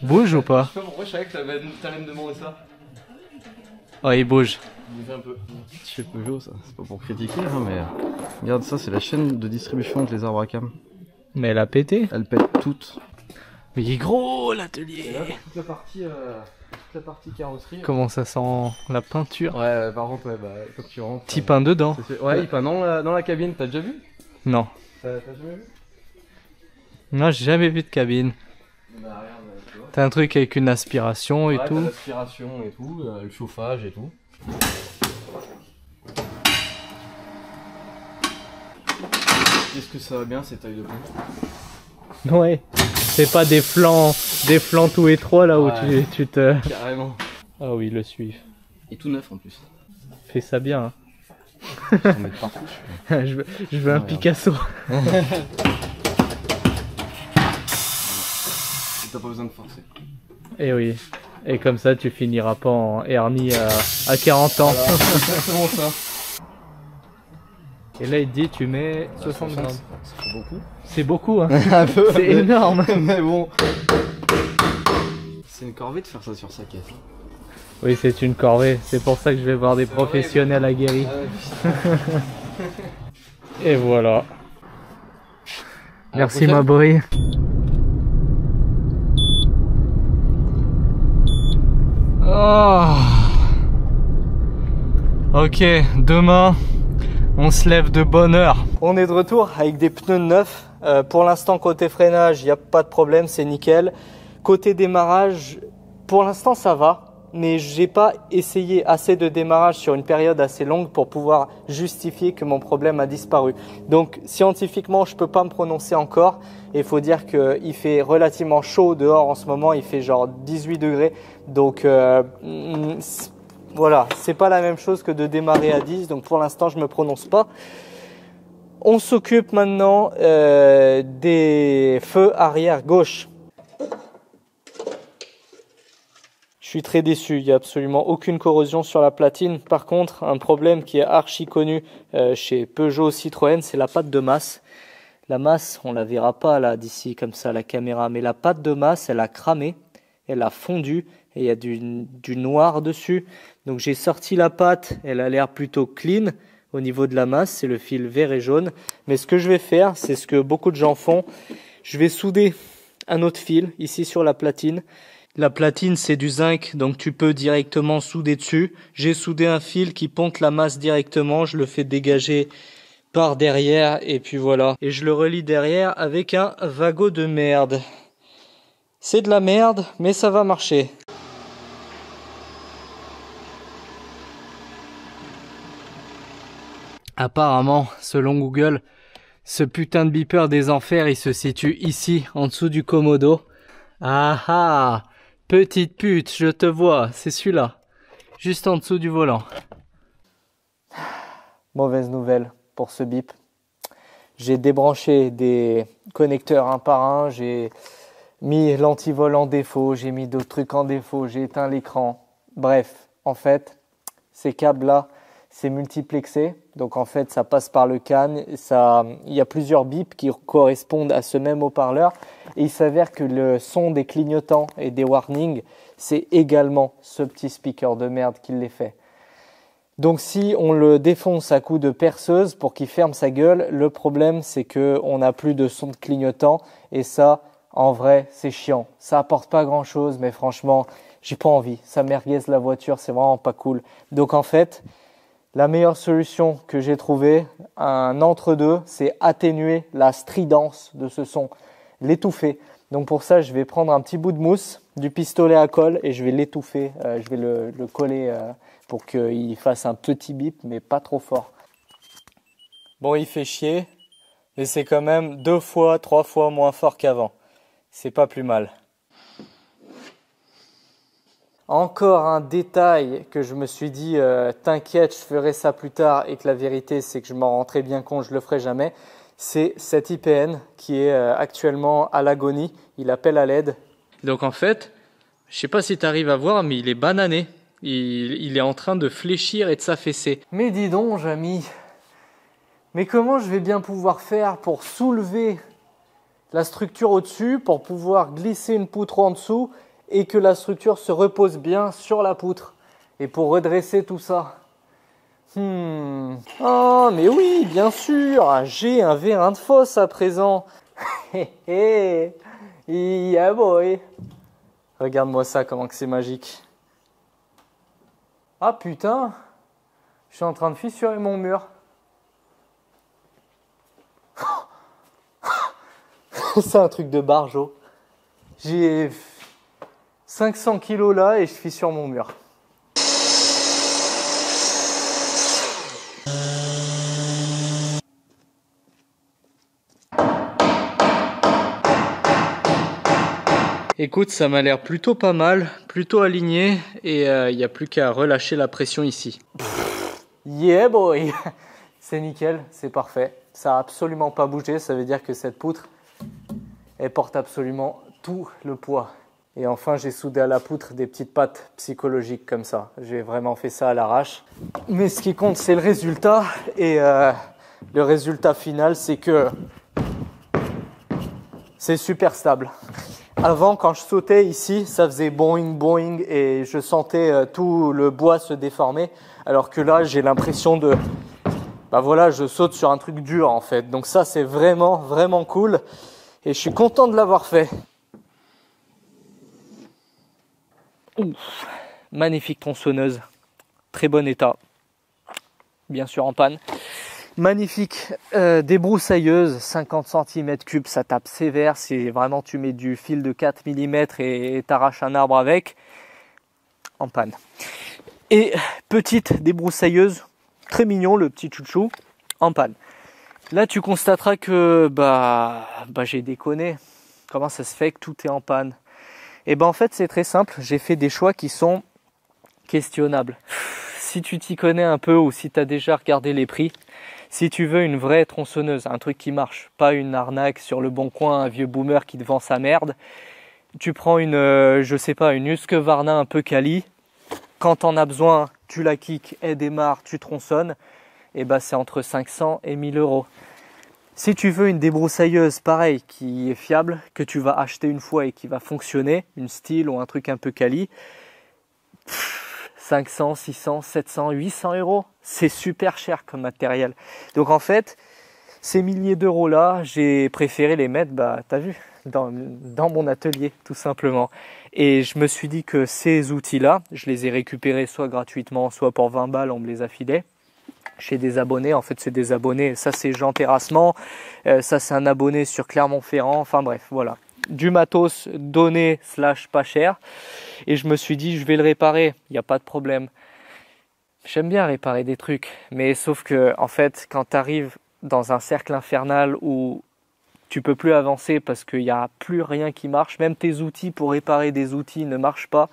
bouge ou pas? Je sais pas pourquoi je savais que t'allais me demander ça. Oh, il bouge. Il bouge un peu. Chez Peugeot, ça, c'est pas pour critiquer, hein, mais regarde ça, c'est la chaîne de distribution de les arbres à cam. Mais elle a pété. Elles pètent toutes. Mais il est gros Et l'atelier. là, toute la partie carrosserie. Comment ça sent la peinture? Ouais, par contre, ouais, bah, faut que tu rentres. Petit pain dedans. Ouais, il peint dans la cabine, t'as déjà vu? Non. T'as jamais vu? Non, j'ai jamais vu de cabine. Bah, regarde, tu vois. T'as un truc avec une aspiration et Ouais, tout. t'as l'aspiration et tout, le chauffage et tout. Est-ce que ça va bien ces tailles de pont? Ouais. C'est pas des flancs tout étroits là où Ouais. tu te... Carrément. Ah oui, le suivre. Et tout neuf en plus. Fais ça bien. On va mettre partout. Hein. Je veux un Ouais, Picasso. T'as pas besoin de forcer. Et oui. Et comme ça, tu finiras pas en hernie à 40 ans. Voilà, c'est exactement ça. Et là, il te dit, tu mets 60 grammes. C'est beaucoup. C'est beaucoup, hein. Un peu. C'est énorme. Mais bon. C'est une corvée de faire ça sur sa caisse. Oui, c'est une corvée. C'est pour ça que je vais voir des professionnels aguerris. Et voilà. Merci, ma brie. Oh. Ok, demain, on se lève de bonne heure. On est de retour avec des pneus neufs. Pour l'instant, côté freinage, il n'y a pas de problème, c'est nickel. Côté démarrage, pour l'instant, ça va. Mais j'ai pas essayé assez de démarrage sur une période assez longue pour pouvoir justifier que mon problème a disparu. Donc scientifiquement, je peux pas me prononcer encore. Et il faut dire qu'il fait relativement chaud dehors en ce moment. Il fait genre 18 degrés. Donc voilà, c'est pas la même chose que de démarrer à 10. Donc pour l'instant, je me prononce pas. On s'occupe maintenant des feux arrière gauche. Je suis très déçu, il n'y a absolument aucune corrosion sur la platine. Par contre, un problème qui est archi connu chez Peugeot, Citroën, c'est la patte de masse. La masse, on la verra pas là d'ici comme ça à la caméra, mais la patte de masse, elle a cramé, elle a fondu et il y a du noir dessus. Donc j'ai sorti la patte, elle a l'air plutôt clean au niveau de la masse, c'est le fil vert et jaune. Mais ce que je vais faire, c'est ce que beaucoup de gens font, je vais souder un autre fil ici sur la platine. La platine, c'est du zinc, donc tu peux directement souder dessus. J'ai soudé un fil qui ponte la masse directement, je le fais dégager par derrière et puis voilà. Et je le relie derrière avec un wagot de merde. C'est de la merde, mais ça va marcher. Apparemment, selon Google, ce putain de beeper des enfers, il se situe ici, en dessous du commodo. Ah ah! Petite pute, je te vois, c'est celui-là. Juste en dessous du volant. Mauvaise nouvelle pour ce bip. J'ai débranché des connecteurs un par un, j'ai mis l'antivol en défaut, j'ai mis d'autres trucs en défaut, j'ai éteint l'écran. Bref, en fait, ces câbles-là, c'est multiplexé. Donc en fait, ça passe par le CAN. Il y a plusieurs bips qui correspondent à ce même haut-parleur. Et il s'avère que le son des clignotants et des warnings, c'est également ce petit speaker de merde qui les fait. Donc si on le défonce à coups de perceuse pour qu'il ferme sa gueule, le problème c'est qu'on n'a plus de son de clignotant. Et ça, en vrai, c'est chiant. Ça apporte pas grand-chose, mais franchement, j'ai pas envie. Ça merguez la voiture, c'est vraiment pas cool. Donc en fait, la meilleure solution que j'ai trouvée, un entre-deux, c'est atténuer la stridence de ce son, l'étouffer. Donc pour ça, je vais prendre un petit bout de mousse, du pistolet à colle et je vais l'étouffer. Je vais le coller pour qu'il fasse un petit bip, mais pas trop fort. Bon, il fait chier, mais c'est quand même 2 fois, 3 fois moins fort qu'avant. C'est pas plus mal. Encore un détail que je me suis dit, t'inquiète, je ferai ça plus tard, et que la vérité c'est que je m'en rends très bien compte, je le ferai jamais. C'est cet IPN qui est actuellement à l'agonie, il appelle à l'aide. Donc en fait, je sais pas si tu arrives à voir, mais il est banané. Il est en train de fléchir et de s'affaisser. Mais dis donc, Jamy, mais comment je vais bien pouvoir faire pour soulever la structure au-dessus, pour pouvoir glisser une poutre en dessous et que la structure se repose bien sur la poutre et pour redresser tout ça? Oh, mais oui, bien sûr, j'ai un vérin de fosse à présent. Yeah boy. Regarde-moi ça, comment que c'est magique. Ah putain, je suis en train de fissurer mon mur. C'est un truc de barjo. J'ai 500 kilos là et je fissure mon mur. Écoute, ça m'a l'air plutôt pas mal, plutôt aligné et il n'y a plus qu'à relâcher la pression ici. Yeah boy. C'est nickel, c'est parfait. Ça n'a absolument pas bougé, ça veut dire que cette poutre, elle porte absolument tout le poids. Et enfin, j'ai soudé à la poutre des petites pattes psychologiques comme ça. J'ai vraiment fait ça à l'arrache. Mais ce qui compte, c'est le résultat. Et le résultat final, c'est que c'est super stable. Avant, quand je sautais ici, ça faisait boing, boing et je sentais tout le bois se déformer. Alors que là, j'ai l'impression de... Bah voilà, je saute sur un truc dur en fait. Donc ça, c'est vraiment, vraiment cool. Et je suis content de l'avoir fait. Ouf, magnifique tronçonneuse. Très bon état. Bien sûr en panne. Magnifique débroussailleuse, 50 cm3, ça tape sévère. C'est vraiment, tu mets du fil de 4 mm et t'arraches un arbre avec. En panne. Et petite débroussailleuse, très mignon le petit chouchou, en panne. Là tu constateras que j'ai déconné. Comment ça se fait que tout est en panne? Et en fait c'est très simple, j'ai fait des choix qui sont questionnables. Si tu t'y connais un peu ou si tu as déjà regardé les prix, si tu veux une vraie tronçonneuse, un truc qui marche, pas une arnaque sur le bon coin, un vieux boomer qui te vend sa merde, tu prends une Husqvarna un peu quali, quand t'en as besoin, tu la kicks, elle démarre, tu tronçonnes, et c'est entre 500 et 1000 euros. Si tu veux une débroussailleuse pareil, qui est fiable, que tu vas acheter une fois et qui va fonctionner, une Stihl ou un truc un peu quali, 500, 600, 700, 800 euros, c'est super cher comme matériel. Donc en fait, ces milliers d'euros là, j'ai préféré les mettre, t'as vu, dans mon atelier tout simplement. Et je me suis dit que ces outils là, je les ai récupérés soit gratuitement, soit pour 20 balles, on me les a filés chez des abonnés. En fait c'est des abonnés, ça c'est Jean Terrassement, ça c'est un abonné sur Clermont-Ferrand, enfin bref, voilà. Du matos donné / pas cher. Et je me suis dit, je vais le réparer, il n'y a pas de problème. J'aime bien réparer des trucs, mais sauf que, en fait, quand tu arrives dans un cercle infernal où tu peux plus avancer parce qu'il n'y a plus rien qui marche, même tes outils pour réparer des outils ne marchent pas,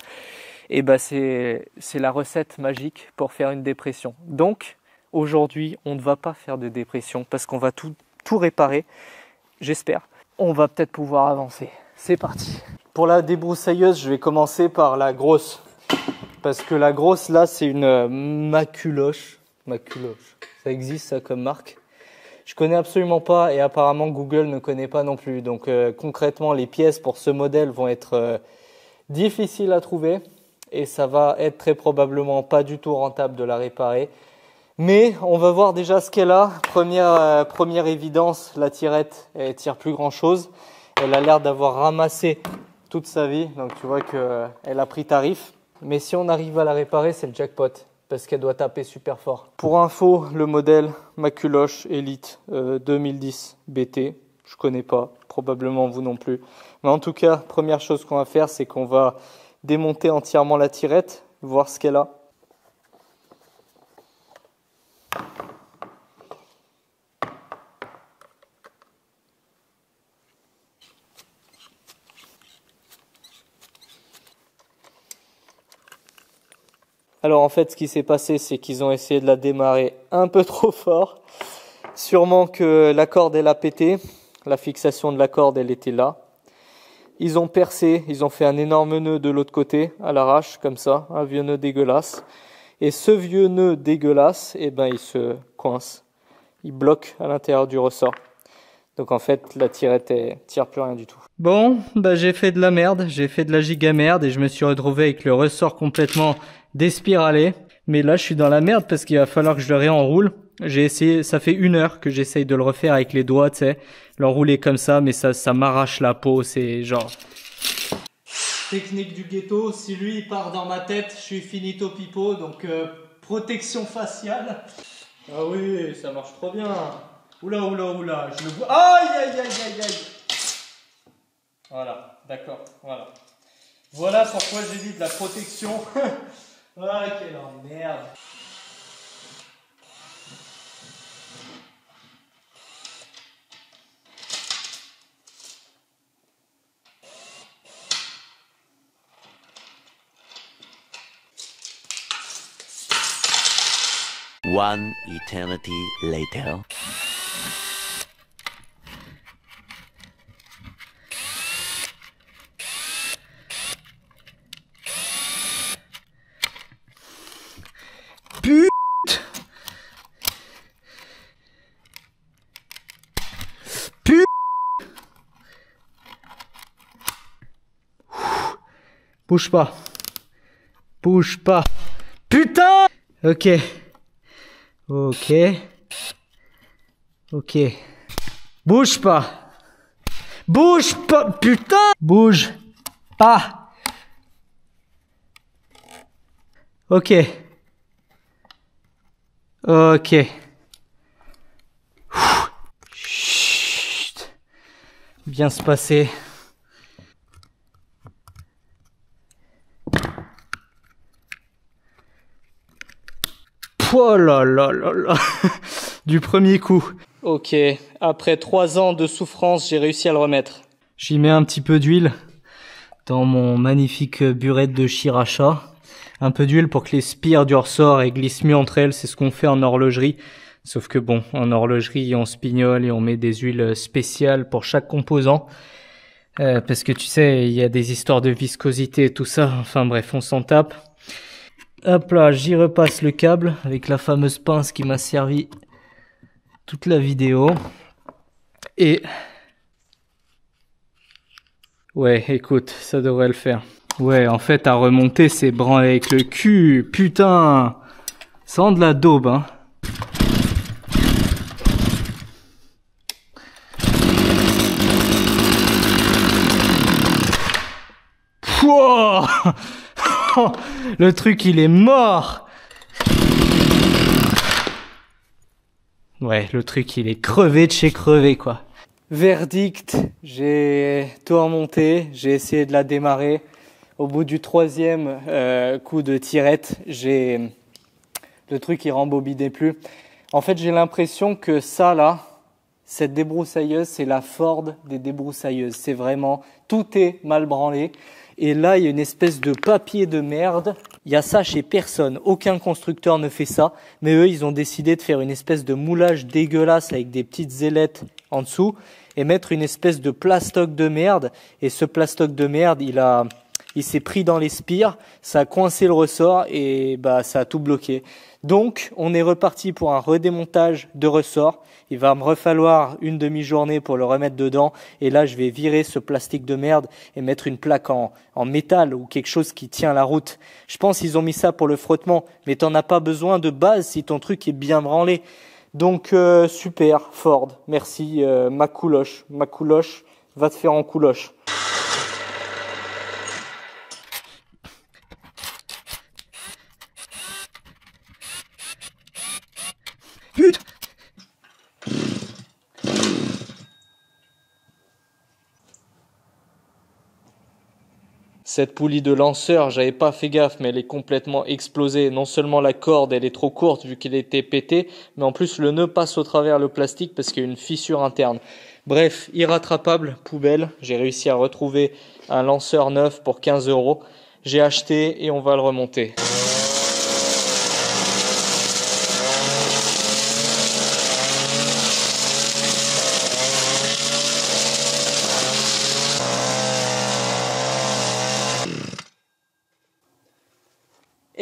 et c'est la recette magique pour faire une dépression. Donc, aujourd'hui, on ne va pas faire de dépression parce qu'on va tout réparer, j'espère. On va peut-être pouvoir avancer. C'est parti. Pour la débroussailleuse, je vais commencer par la grosse. Parce que la grosse, là, c'est une Maculoche. Maculoche. Ça existe, ça, comme marque. Je connais absolument pas et apparemment Google ne connaît pas non plus. Donc concrètement, les pièces pour ce modèle vont être difficiles à trouver. Et ça va être très probablement pas du tout rentable de la réparer. Mais on va voir déjà ce qu'elle a. Première évidence, la tirette, elle tire plus grand chose. Elle a l'air d'avoir ramassé toute sa vie, donc tu vois qu'elle a pris tarif. Mais si on arrive à la réparer, c'est le jackpot, parce qu'elle doit taper super fort. Pour info, le modèle Maculoche Elite 2010 BT, je connais pas, probablement vous non plus. Mais en tout cas, première chose qu'on va faire, c'est qu'on va démonter entièrement la tirette, voir ce qu'elle a. Alors en fait, ce qui s'est passé, c'est qu'ils ont essayé de la démarrer un peu trop fort. Sûrement que la corde, elle a pété. La fixation de la corde, elle était là. Ils ont percé, ils ont fait un énorme nœud de l'autre côté, à l'arrache, comme ça, un vieux nœud dégueulasse. Et ce vieux nœud dégueulasse, il se coince. Il bloque à l'intérieur du ressort. Donc en fait, la tirette, elle tire plus rien du tout. Bon, j'ai fait de la merde, j'ai fait de la giga merde et je me suis retrouvé avec le ressort complètement déspiralé. Mais là, je suis dans la merde parce qu'il va falloir que je le réenroule. J'ai essayé, ça fait 1 heure que j'essaye de le refaire avec les doigts, tu sais, l'enrouler comme ça, mais ça m'arrache la peau, c'est genre... Technique du ghetto, si lui il part dans ma tête, je suis finito pipo, donc protection faciale. Ah oui, ça marche trop bien. Oula, oula, oula, je le vois. Aïe, aïe, aïe, aïe, aïe. Voilà, d'accord, voilà. Voilà pourquoi j'ai dit de la protection. Ah, quelle emmerde. One eternity later. Bouge pas. Bouge pas. Putain! Ok. Ok. Ok. Bouge pas. Bouge pas. Putain! Bouge pas. Ok. Ok. Chut. Bien se passer. Oh là là là là. Du premier coup. Ok, après 3 ans de souffrance, j'ai réussi à le remettre. J'y mets un petit peu d'huile dans mon magnifique burette de Chiracha. Un peu d'huile pour que les spires du ressort et glissent mieux entre elles, c'est ce qu'on fait en horlogerie. Sauf que bon, en horlogerie, on spignole et on met des huiles spéciales pour chaque composant. Parce que tu sais, il y a des histoires de viscosité et tout ça. Enfin bref, on s'en tape. Hop là, j'y repasse le câble avec la fameuse pince qui m'a servi toute la vidéo. Et... ouais, écoute, ça devrait le faire. Ouais, en fait, à remonter, c'est branler avec le cul. Putain! Sans de la daube, hein. Pouah! Le truc, il est mort. Ouais, le truc, il est crevé de chez crevé, quoi. Verdict, j'ai tout remonté, j'ai essayé de la démarrer. Au bout du 3e coup de tirette, le truc, il rembobinait plus. En fait, j'ai l'impression que ça, là, cette débroussailleuse, c'est la Ford des débroussailleuses. C'est vraiment, tout est mal branlé. Et là, il y a une espèce de papier de merde. Il y a ça chez personne. Aucun constructeur ne fait ça. Mais eux, ils ont décidé de faire une espèce de moulage dégueulasse avec des petites ailettes en dessous et mettre une espèce de plastoc de merde. Et ce plastoc de merde, il s'est pris dans les spires, ça a coincé le ressort et bah ça a tout bloqué. Donc, on est reparti pour un redémontage de ressort. Il va me refalloir une demi-journée pour le remettre dedans. Et là, je vais virer ce plastique de merde et mettre une plaque en métal ou quelque chose qui tient la route. Je pense qu'ils ont mis ça pour le frottement. Mais t'en as pas besoin de base si ton truc est bien branlé. Donc, super, Ford. Merci, ma couloche. Ma couloche va te faire en couloche. Putain! Cette poulie de lanceur, j'avais pas fait gaffe, mais elle est complètement explosée. Non seulement la corde, elle est trop courte vu qu'elle était pétée, mais en plus le nœud passe au travers le plastique parce qu'il y a une fissure interne. Bref, irrattrapable, poubelle. J'ai réussi à retrouver un lanceur neuf pour 15 €. J'ai acheté et on va le remonter.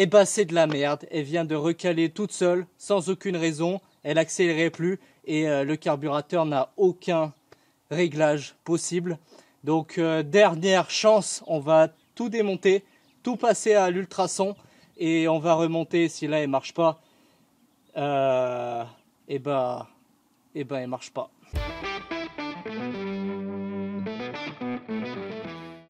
Et bah c'est de la merde, elle vient de recaler toute seule, sans aucune raison, elle accélérait plus et le carburateur n'a aucun réglage possible. Donc dernière chance, on va tout démonter, tout passer à l'ultrason et on va remonter si là elle marche pas. elle marche pas.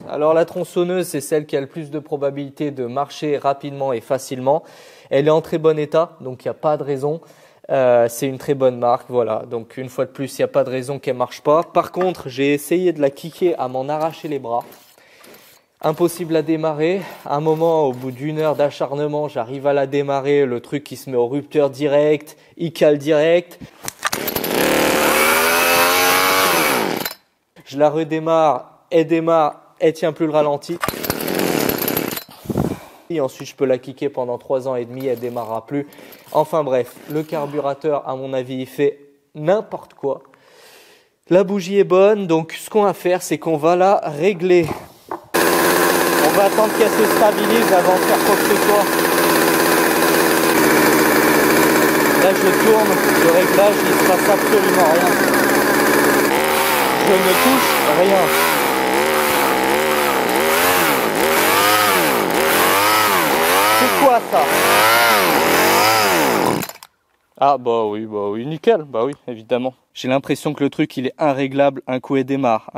Alors la tronçonneuse, c'est celle qui a le plus de probabilité de marcher rapidement et facilement. Elle est en très bon état, donc il n'y a pas de raison. C'est une très bonne marque, voilà. Donc une fois de plus, il n'y a pas de raison qu'elle marche pas. Par contre, j'ai essayé de la kicker à m'en arracher les bras. Impossible à démarrer. À un moment, au bout d'une heure d'acharnement, j'arrive à la démarrer. Le truc qui se met au rupteur direct, il cale direct. Je la redémarre, elle démarre, elle tient plus le ralenti. Et ensuite, je peux la kicker pendant 3 ans et demi, elle démarrera plus. Enfin bref, le carburateur, à mon avis, il fait n'importe quoi. La bougie est bonne, donc ce qu'on va faire, c'est qu'on va la régler. On va attendre qu'elle se stabilise avant de faire quoi que ce soit. Là, je tourne, le réglage, il ne se passe absolument rien. Je ne touche rien. C'est quoi ça? Ah bah oui, nickel, bah oui, évidemment. J'ai l'impression que le truc il est irréglable, un coup elle démarre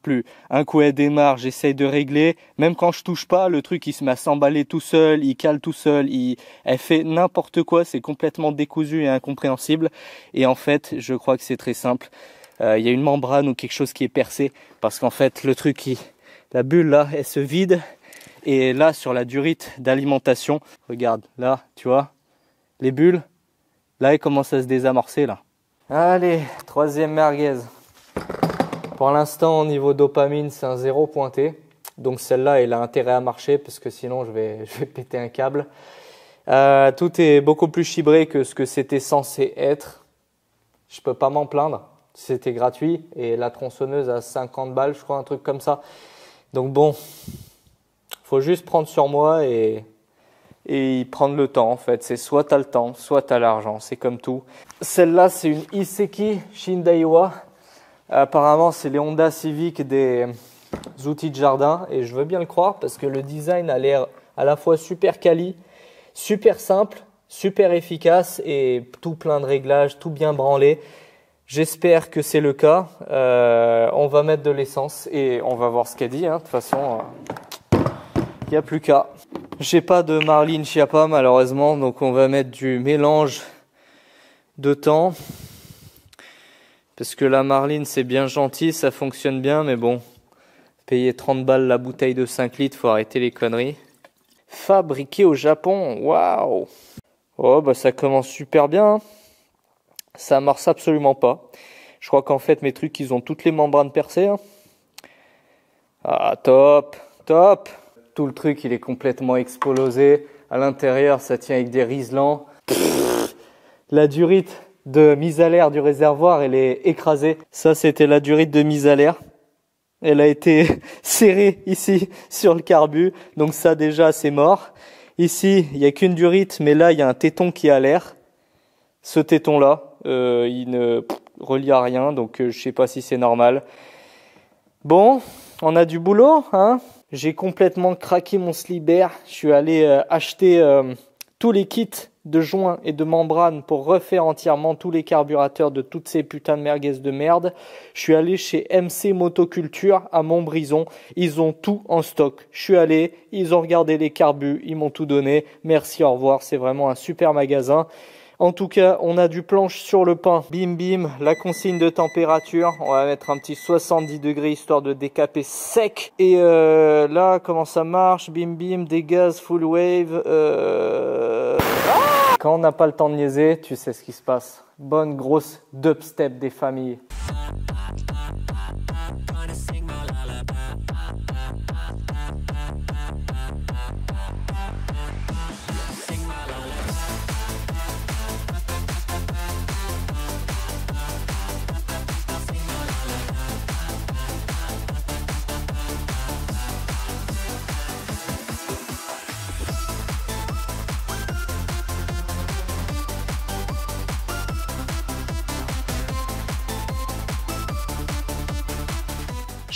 plus, un coup elle démarre, j'essaye de régler, même quand je touche pas, le truc il se met à s'emballer tout seul, il cale tout seul, elle fait n'importe quoi, c'est complètement décousu et incompréhensible. Et en fait, je crois que c'est très simple, il y a une membrane ou quelque chose qui est percé, parce qu'en fait le truc, la bulle là, elle se vide, et là sur la durite d'alimentation, regarde, là, tu vois, les bulles, là, il commence à se désamorcer, là. Allez, troisième merguez. Pour l'instant, au niveau dopamine, c'est un 0 pointé. Donc celle-là, elle a intérêt à marcher parce que sinon, je vais péter un câble. Tout est beaucoup plus chibré que ce que c'était censé être. Je peux pas m'en plaindre. C'était gratuit et la tronçonneuse à 50 balles, je crois, un truc comme ça. Donc bon, faut juste prendre sur moi et prendre le temps en fait. C'est soit tu as le temps, soit tu as l'argent, c'est comme tout. Celle-là, c'est une Iseki Shindaiwa. Apparemment, c'est les Honda Civic des outils de jardin et je veux bien le croire parce que le design a l'air à la fois super quali, super simple, super efficace et tout plein de réglages, tout bien branlé. J'espère que c'est le cas. On va mettre de l'essence et on va voir ce qu'elle dit. De toute façon, il n'y a plus qu'à. J'ai pas de Marlin Schiappa malheureusement, donc on va mettre du mélange de temps. Parce que la Marlin c'est bien gentil, ça fonctionne bien, mais bon, payer 30 balles la bouteille de 5 litres, faut arrêter les conneries. Fabriqué au Japon, waouh! Oh bah ça commence super bien, hein. Ça marche absolument pas. Je crois qu'en fait mes trucs ils ont toutes les membranes percées. Hein. Ah top, top! Tout le truc, il est complètement explosé. À l'intérieur, ça tient avec des riselants. La durite de mise à l'air du réservoir, elle est écrasée. Ça, c'était la durite de mise à l'air. Elle a été serrée ici sur le carbu. Donc ça, déjà, c'est mort. Ici, il n'y a qu'une durite, mais là, il y a un téton qui est à l'air. Ce téton-là, il ne relie à rien. Donc, je sais pas si c'est normal. Bon, on a du boulot, hein? J'ai complètement craqué mon slibert. Je suis allé acheter tous les kits de joints et de membranes pour refaire entièrement tous les carburateurs de toutes ces putains de merguez de merde. Je suis allé chez MC Motoculture à Montbrison. Ils ont tout en stock. Je suis allé, ils ont regardé les carbus, ils m'ont tout donné. Merci, au revoir. C'est vraiment un super magasin. En tout cas, on a du planche sur le pain. Bim bim, la consigne de température. On va mettre un petit 70 degrés histoire de décaper sec. Et là, comment ça marche? Bim bim, des gaz full wave. Quand on n'a pas le temps de niaiser, tu sais ce qui se passe. Bonne grosse dubstep des familles.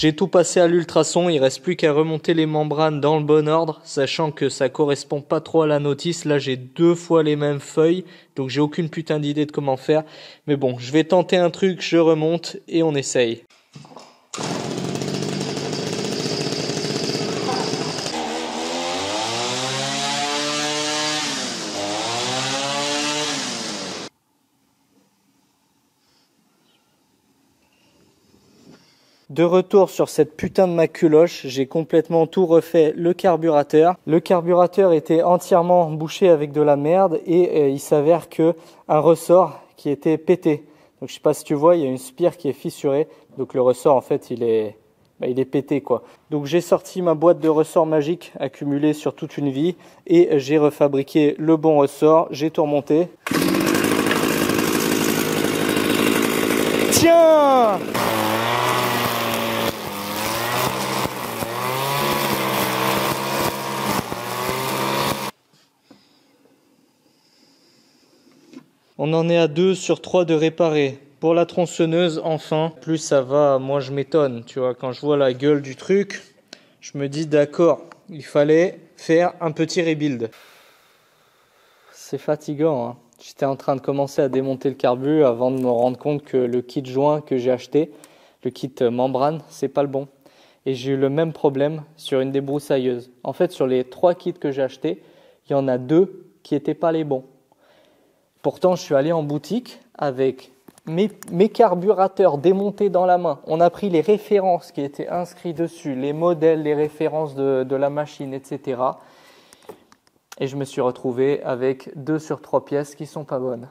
J'ai tout passé à l'ultrason, il reste plus qu'à remonter les membranes dans le bon ordre, sachant que ça correspond pas trop à la notice. Là, j'ai 2 fois les mêmes feuilles, donc j'ai aucune putain d'idée de comment faire. Mais bon, je vais tenter un truc, je remonte et on essaye. De retour sur cette putain de maculoche, j'ai complètement tout refait le carburateur. Le carburateur était entièrement bouché avec de la merde et il s'avère que un ressort qui était pété. Donc je sais pas si tu vois, il y a une spire qui est fissurée. Donc le ressort en fait il est pété quoi. Donc j'ai sorti ma boîte de ressorts magiques accumulée sur toute une vie et j'ai refabriqué le bon ressort. J'ai tout remonté. Tiens! On en est à 2 sur 3 de réparer. Pour la tronçonneuse, enfin, plus ça va, moins je m'étonne. Tu vois, quand je vois la gueule du truc, je me dis d'accord, il fallait faire un petit rebuild. C'est fatigant, hein. J'étais en train de commencer à démonter le carbu avant de me rendre compte que le kit joint que j'ai acheté, le kit membrane, c'est pas le bon. Et j'ai eu le même problème sur une débroussailleuse. En fait, sur les 3 kits que j'ai achetés, il y en a 2 qui n'étaient pas les bons. Pourtant, je suis allé en boutique avec mes carburateurs démontés dans la main. On a pris les références qui étaient inscrites dessus, les modèles, les références de la machine, etc. Et je me suis retrouvé avec 2 sur 3 pièces qui sont pas bonnes.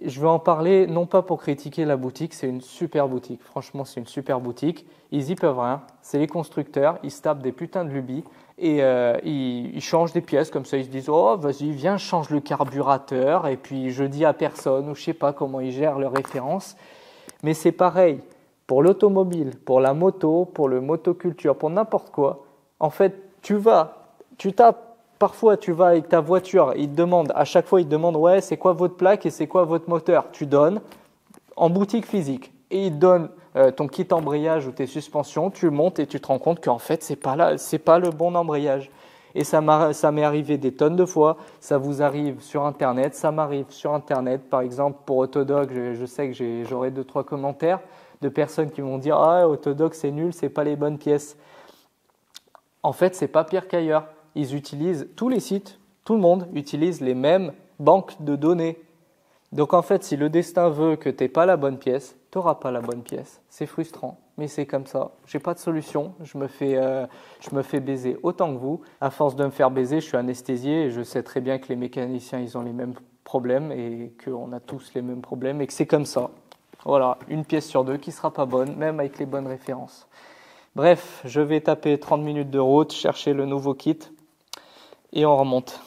Je vais en parler, non pas pour critiquer la boutique, c'est une super boutique. Franchement, c'est une super boutique. Ils y peuvent rien. C'est les constructeurs, ils se tapent des putains de lubies. Et ils changent des pièces comme ça, ils se disent oh vas-y viens change le carburateur et puis je dis à personne ou je sais pas comment ils gèrent leurs références, mais c'est pareil pour l'automobile, pour la moto, pour le motoculture, pour n'importe quoi. En fait parfois tu vas avec ta voiture, à chaque fois ils te demandent ouais c'est quoi votre plaque et c'est quoi votre moteur, tu donnes en boutique physique et ils te donnent ton kit embrayage ou tes suspensions, tu le montes et tu te rends compte qu'en fait c'est pas le bon embrayage. Et ça m'est arrivé des tonnes de fois. Ça vous arrive sur internet, ça m'arrive sur internet. Par exemple pour Autodog, je sais que j'aurai 2-3 commentaires de personnes qui vont dire ah Autodog c'est nul, c'est pas les bonnes pièces. En fait c'est pas pire qu'ailleurs. Ils utilisent tous les sites, tout le monde utilise les mêmes banques de données. Donc en fait, si le destin veut que tu n'aies pas la bonne pièce, tu n'auras pas la bonne pièce. C'est frustrant, mais c'est comme ça. J'ai pas de solution. Je me fais baiser autant que vous. À force de me faire baiser, je suis anesthésié et je sais très bien que les mécaniciens, ils ont les mêmes problèmes et qu'on a tous les mêmes problèmes et que c'est comme ça. Voilà, une pièce sur 2 qui sera pas bonne, même avec les bonnes références. Bref, je vais taper 30 minutes de route, chercher le nouveau kit et on remonte.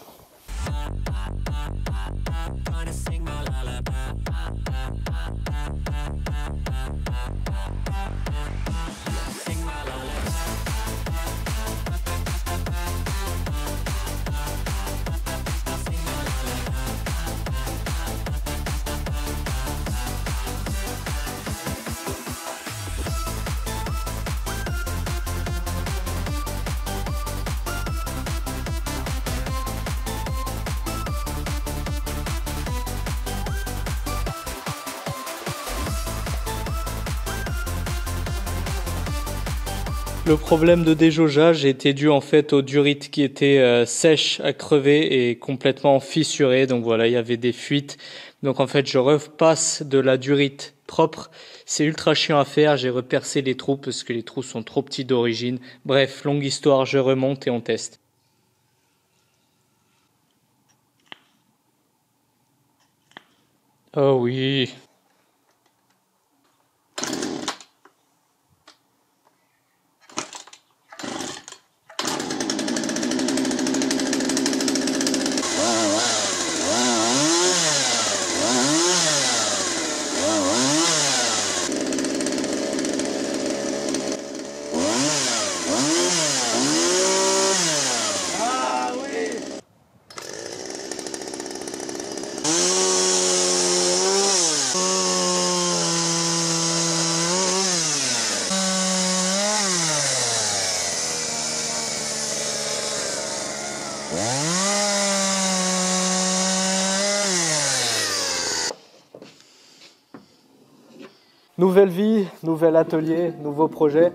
Le problème de déjaugeage était dû en fait aux durites qui étaient sèches à crever et complètement fissurées. Donc voilà, il y avait des fuites. Donc en fait, je repasse de la durite propre. C'est ultra chiant à faire. J'ai repercé les trous parce que les trous sont trop petits d'origine. Bref, longue histoire, je remonte et on teste. Oh oui. Nouvelle vie, nouvel atelier, nouveau projet.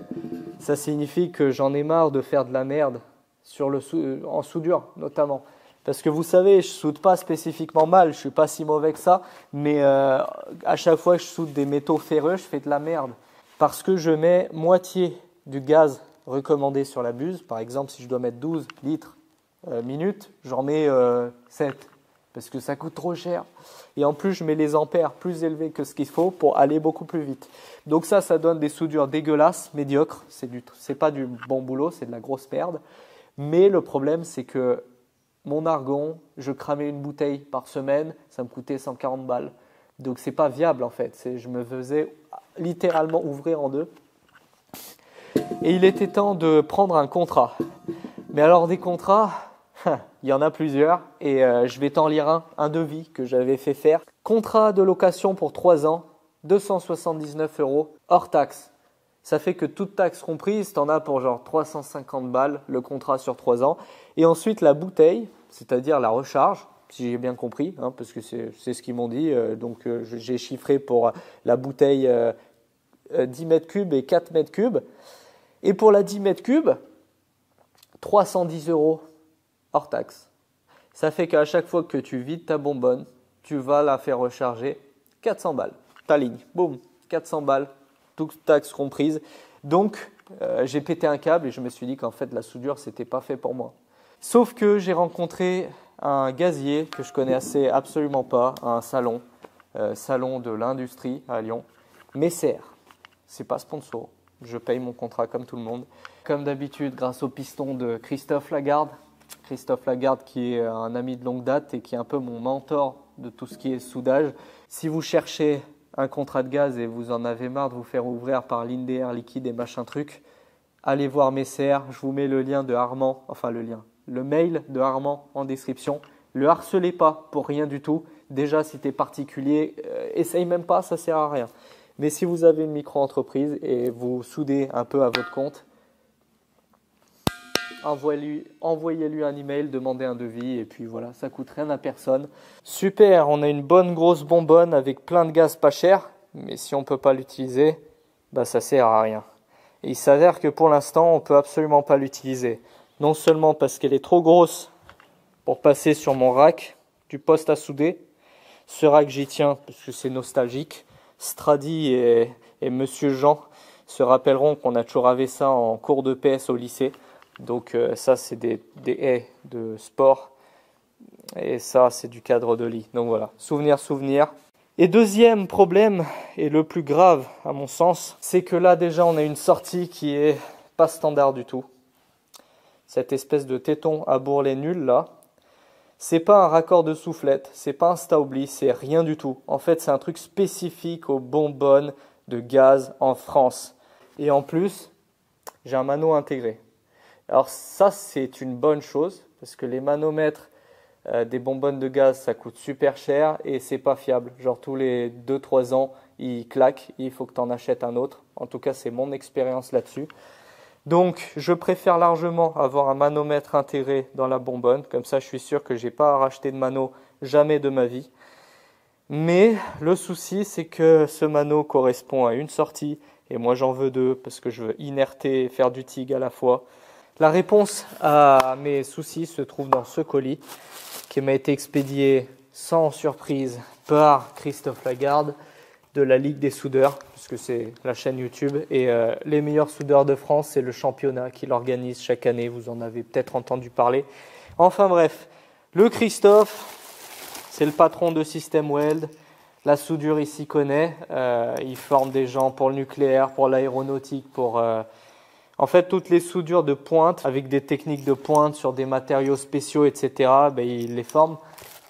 Ça signifie que j'en ai marre de faire de la merde en soudure notamment. Parce que vous savez, je soude pas spécifiquement mal, je suis pas si mauvais que ça, mais à chaque fois que je soude des métaux ferreux, je fais de la merde. Parce que je mets moitié du gaz recommandé sur la buse. Par exemple, si je dois mettre 12 litres minute, j'en mets 7. Parce que ça coûte trop cher. Et en plus, je mets les ampères plus élevés que ce qu'il faut pour aller beaucoup plus vite. Donc ça donne des soudures dégueulasses, médiocres. C'est pas du bon boulot, c'est de la grosse merde. Mais le problème, c'est que mon argon, je cramais une bouteille par semaine, ça me coûtait 140 balles. Donc c'est pas viable en fait. Je me faisais littéralement ouvrir en deux. Et il était temps de prendre un contrat. Mais alors des contrats, il y en a plusieurs et je vais t'en lire un devis que j'avais fait faire. Contrat de location pour 3 ans, 279 € hors taxe. Ça fait que toute taxe comprise, t'en as pour genre 350 balles le contrat sur 3 ans. Et ensuite la bouteille, c'est-à-dire la recharge, si j'ai bien compris, hein, parce que c'est ce qu'ils m'ont dit. Donc j'ai chiffré pour la bouteille 10 mètres cubes et 4 mètres cubes. Et pour la 10 mètres cubes, 310 € hors taxe. Ça fait qu'à chaque fois que tu vides ta bonbonne, tu vas la faire recharger 400 balles. Ta ligne, boum, 400 balles, toute taxe comprise. Donc, j'ai pété un câble et je me suis dit qu'en fait, la soudure, c'était pas fait pour moi. Sauf que j'ai rencontré un gazier que je connaissais absolument pas à un salon de l'industrie à Lyon. Messer, c'est pas sponsor. Je paye mon contrat comme tout le monde. Comme d'habitude, grâce au piston de Christophe Lagarde. Christophe Lagarde qui est un ami de longue date et qui est un peu mon mentor de tout ce qui est soudage. Si vous cherchez un contrat de gaz et vous en avez marre de vous faire ouvrir par l'Inde Air Liquide et machin truc, allez voir Messer. Je vous mets le lien de Armand, le mail de Armand en description. Le harcelez pas pour rien du tout. Déjà, si tu es particulier, essaye même pas, ça sert à rien. Mais si vous avez une micro-entreprise et vous soudez un peu à votre compte, envoyez-lui un email, demandez un devis et puis voilà, ça coûte rien à personne. Super, on a une bonne grosse bonbonne avec plein de gaz pas cher, mais si on ne peut pas l'utiliser, ça sert à rien. Et il s'avère que pour l'instant, on ne peut absolument pas l'utiliser. Non seulement parce qu'elle est trop grosse pour passer sur mon rack du poste à souder, ce rack j'y tiens parce que c'est nostalgique. Stradi et Monsieur Jean se rappelleront qu'on a toujours avait ça en cours de PS au lycée. Donc ça c'est des haies de sport et ça c'est du cadre de lit. Donc voilà, souvenir. Et deuxième problème, et le plus grave à mon sens, c'est que là déjà on a une sortie qui est pas standard du tout. Cette espèce de téton à bourrelet nul là, c'est pas un raccord de soufflette, c'est pas un Staubli, c'est rien du tout. En fait c'est un truc spécifique aux bonbonnes de gaz en France. Et en plus, j'ai un mano intégré. Alors ça, c'est une bonne chose parce que les manomètres des bonbonnes de gaz, ça coûte super cher et c'est pas fiable. Genre tous les 2-3 ans, ils claquent, il faut que tu en achètes un autre. En tout cas, c'est mon expérience là-dessus. Donc, je préfère largement avoir un manomètre intégré dans la bonbonne. Comme ça, je suis sûr que je n'ai pas à racheter de mano jamais de ma vie. Mais le souci, c'est que ce mano correspond à une sortie et moi, j'en veux 2 parce que je veux inerter et faire du TIG à la fois. La réponse à mes soucis se trouve dans ce colis qui m'a été expédié sans surprise par Christophe Lagarde de la Ligue des soudeurs, puisque c'est la chaîne YouTube. Et les meilleurs soudeurs de France, c'est le championnat qu'il organise chaque année. Vous en avez peut-être entendu parler. Enfin bref, le Christophe, c'est le patron de System Weld. La soudure, il s'y connaît. Il forme des gens pour le nucléaire, pour l'aéronautique, pour... En fait, toutes les soudures de pointe, avec des techniques de pointe sur des matériaux spéciaux, etc., il les forme.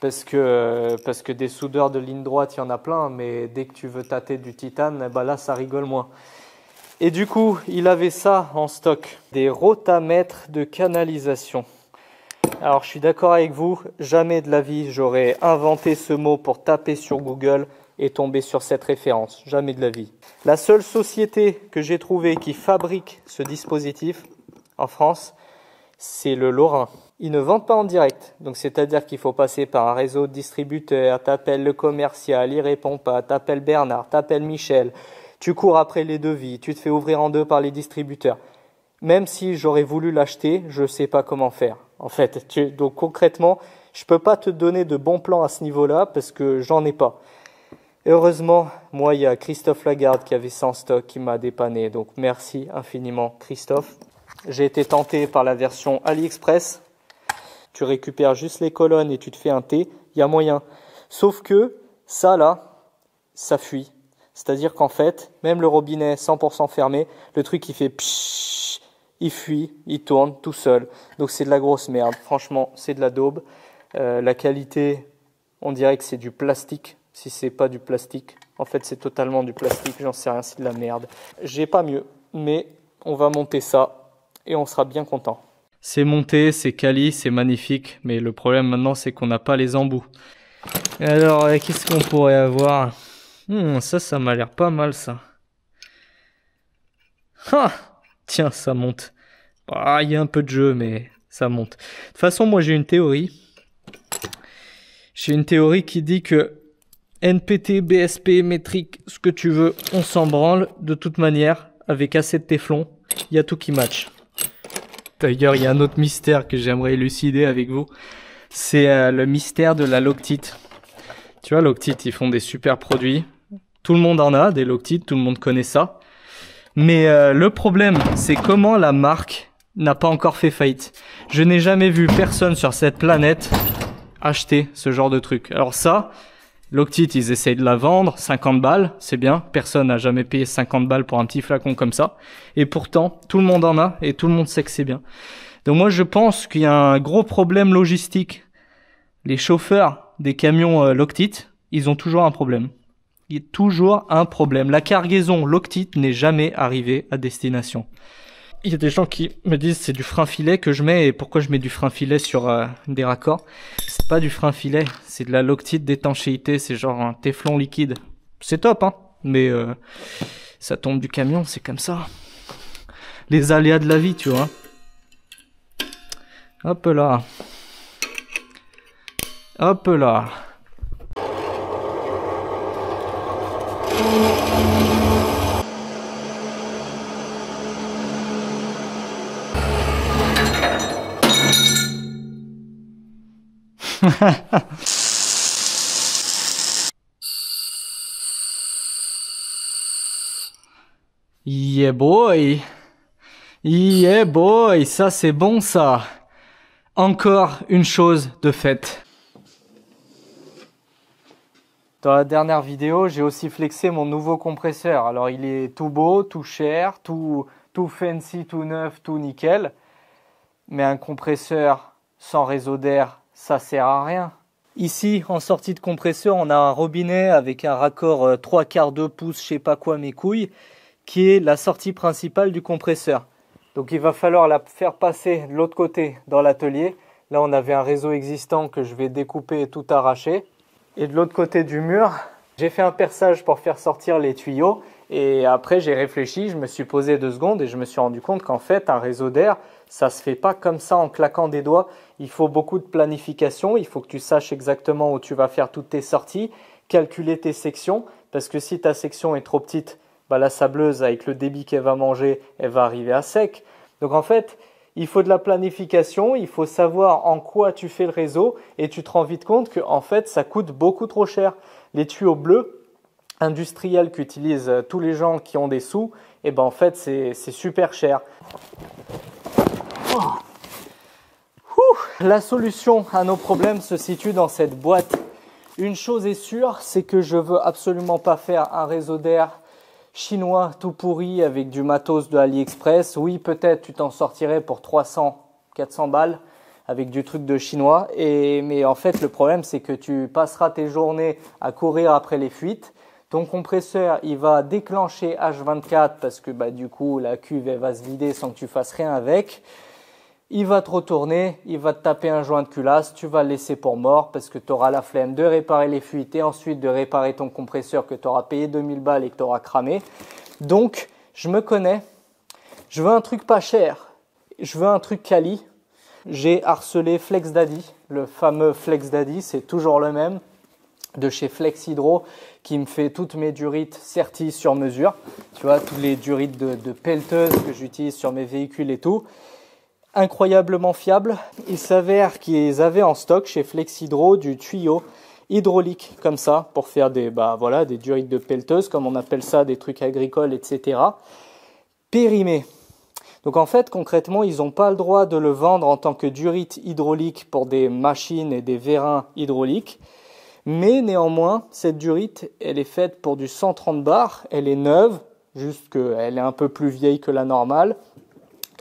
Parce que des soudeurs de ligne droite, il y en a plein, mais dès que tu veux tâter du titane, là, ça rigole moins. Et du coup, il avait ça en stock, des rotamètres de canalisation. Alors, je suis d'accord avec vous, jamais de la vie, j'aurais inventé ce mot pour taper sur Google et tomber sur cette référence. Jamais de la vie. La seule société que j'ai trouvée qui fabrique ce dispositif en France, c'est le Lorrain. Ils ne vendent pas en direct, donc c'est-à-dire qu'il faut passer par un réseau de distributeurs, t'appelles le commercial, il répond pas, t'appelles Bernard, t'appelles Michel, tu cours après les devis, tu te fais ouvrir en deux par les distributeurs. Même si j'aurais voulu l'acheter, je ne sais pas comment faire. En fait, donc concrètement, je ne peux pas te donner de bons plans à ce niveau-là parce que j'en ai pas. Et heureusement, moi, il y a Christophe Lagarde qui avait ça en stock, qui m'a dépanné. Donc merci infiniment Christophe. J'ai été tenté par la version AliExpress. Tu récupères juste les colonnes et tu te fais un T. Il y a moyen. Sauf que ça là, ça fuit. C'est-à-dire qu'en fait, même le robinet 100% fermé, le truc il fait pshhh, il fuit, il tourne tout seul. Donc c'est de la grosse merde. Franchement, c'est de la daube. La qualité, on dirait que c'est du plastique. Si c'est pas du plastique, en fait c'est totalement du plastique. J'en sais rien, c'est de la merde. J'ai pas mieux, mais on va monter ça et on sera bien content. C'est monté, c'est quali, c'est magnifique. Mais le problème maintenant, c'est qu'on n'a pas les embouts. Alors, qu'est-ce qu'on pourrait avoir? Ça m'a l'air pas mal, ça. Ah, tiens, ça monte. Ah, il y a un peu de jeu, mais ça monte. De toute façon, moi, j'ai une théorie. J'ai une théorie qui dit que NPT, BSP, métrique, ce que tu veux, on s'en branle. De toute manière, avec assez de téflon, il y a tout qui match. D'ailleurs, il y a un autre mystère que j'aimerais élucider avec vous. C'est le mystère de la Loctite. Tu vois, Loctite, ils font des super produits. Tout le monde en a, des Loctite, tout le monde connaît ça. Mais le problème, c'est comment la marque n'a pas encore fait faillite. Je n'ai jamais vu personne sur cette planète acheter ce genre de truc. Alors ça, Loctite, ils essayent de la vendre, 50 balles, c'est bien. Personne n'a jamais payé 50 balles pour un petit flacon comme ça. Et pourtant, tout le monde en a et tout le monde sait que c'est bien. Donc moi, je pense qu'il y a un gros problème logistique. Les chauffeurs des camions Loctite, ils ont toujours un problème. Il y a toujours un problème. La cargaison Loctite n'est jamais arrivée à destination. Il y a des gens qui me disent c'est du frein filet que je mets et pourquoi je mets du frein filet sur des raccords. C'est pas du frein filet, c'est de la Loctite d'étanchéité, c'est genre un téflon liquide. C'est top hein, mais ça tombe du camion, c'est comme ça. Les aléas de la vie, tu vois. Hop là. Hop là. Yeah boy, yeah boy, ça c'est bon ça. Encore une chose de faite. Dans la dernière vidéo, j'ai aussi flexé mon nouveau compresseur. Alors il est tout beau, tout cher, tout fancy, tout neuf, tout nickel. Mais un compresseur sans réseau d'air, ça sert à rien. Ici, en sortie de compresseur, on a un robinet avec un raccord 3/4 2 pouces, je sais pas quoi mes couilles, qui est la sortie principale du compresseur. Donc il va falloir la faire passer de l'autre côté dans l'atelier. Là, on avait un réseau existant que je vais découper et tout arracher. Et de l'autre côté du mur, j'ai fait un perçage pour faire sortir les tuyaux. Et après, j'ai réfléchi, je me suis posé 2 secondes et je me suis rendu compte qu'en fait, un réseau d'air, ça se fait pas comme ça en claquant des doigts. Il faut beaucoup de planification. Il faut que tu saches exactement où tu vas faire toutes tes sorties, calculer tes sections. Parce que si ta section est trop petite, bah, la sableuse, avec le débit qu'elle va manger, elle va arriver à sec. Donc en fait, il faut de la planification, il faut savoir en quoi tu fais le réseau et tu te rends vite compte que en fait, ça coûte beaucoup trop cher. Les tuyaux bleus industriels qu'utilisent tous les gens qui ont des sous, et ben en fait, c'est super cher. La solution à nos problèmes se situe dans cette boîte. Une chose est sûre, c'est que je veux absolument pas faire un réseau d'air chinois tout pourri avec du matos de AliExpress. Oui, peut-être tu t'en sortirais pour 300, 400 balles avec du truc de chinois. Mais en fait, le problème, c'est que tu passeras tes journées à courir après les fuites. Ton compresseur, il va déclencher H24 parce que bah, du coup, la cuve elle va se vider sans que tu fasses rien avec. Il va te retourner, il va te taper un joint de culasse, tu vas le laisser pour mort parce que tu auras la flemme de réparer les fuites et ensuite de réparer ton compresseur que tu auras payé 2000 balles et que tu auras cramé. Donc, je me connais, je veux un truc pas cher, je veux un truc quali. J'ai harcelé FlexDaddy, le fameux FlexDaddy, c'est toujours le même, de chez Flex Hydro, qui me fait toutes mes durites serties sur mesure. Tu vois, tous les durites de pelleteuse que j'utilise sur mes véhicules et tout. Incroyablement fiable. Il s'avère qu'ils avaient en stock chez Flexhydro du tuyau hydraulique comme ça pour faire des durites de pelleteuse, comme on appelle ça, des trucs agricoles, etc. Périmés. Donc en fait, concrètement, ils n'ont pas le droit de le vendre en tant que durite hydraulique pour des machines et des vérins hydrauliques. Mais néanmoins, cette durite, elle est faite pour du 130 bars. Elle est neuve, juste qu'elle est un peu plus vieille que la normale.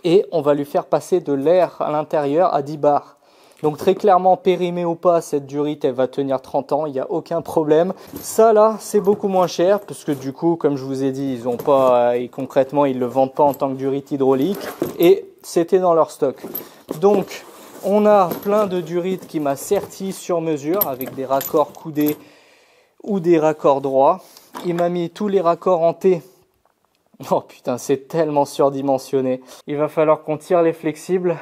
Et on va lui faire passer de l'air à l'intérieur à 10 bars. Donc très clairement, périmée ou pas, cette durite, elle va tenir 30 ans, il n'y a aucun problème. Ça là, c'est beaucoup moins cher, parce que du coup, comme je vous ai dit, ils ont pas, et concrètement, ils ne le vendent pas en tant que durite hydraulique. Et c'était dans leur stock. Donc, on a plein de durites qui m'a serti sur mesure, avec des raccords coudés ou des raccords droits. Il m'a mis tous les raccords en T. Oh putain, c'est tellement surdimensionné. Il va falloir qu'on tire les flexibles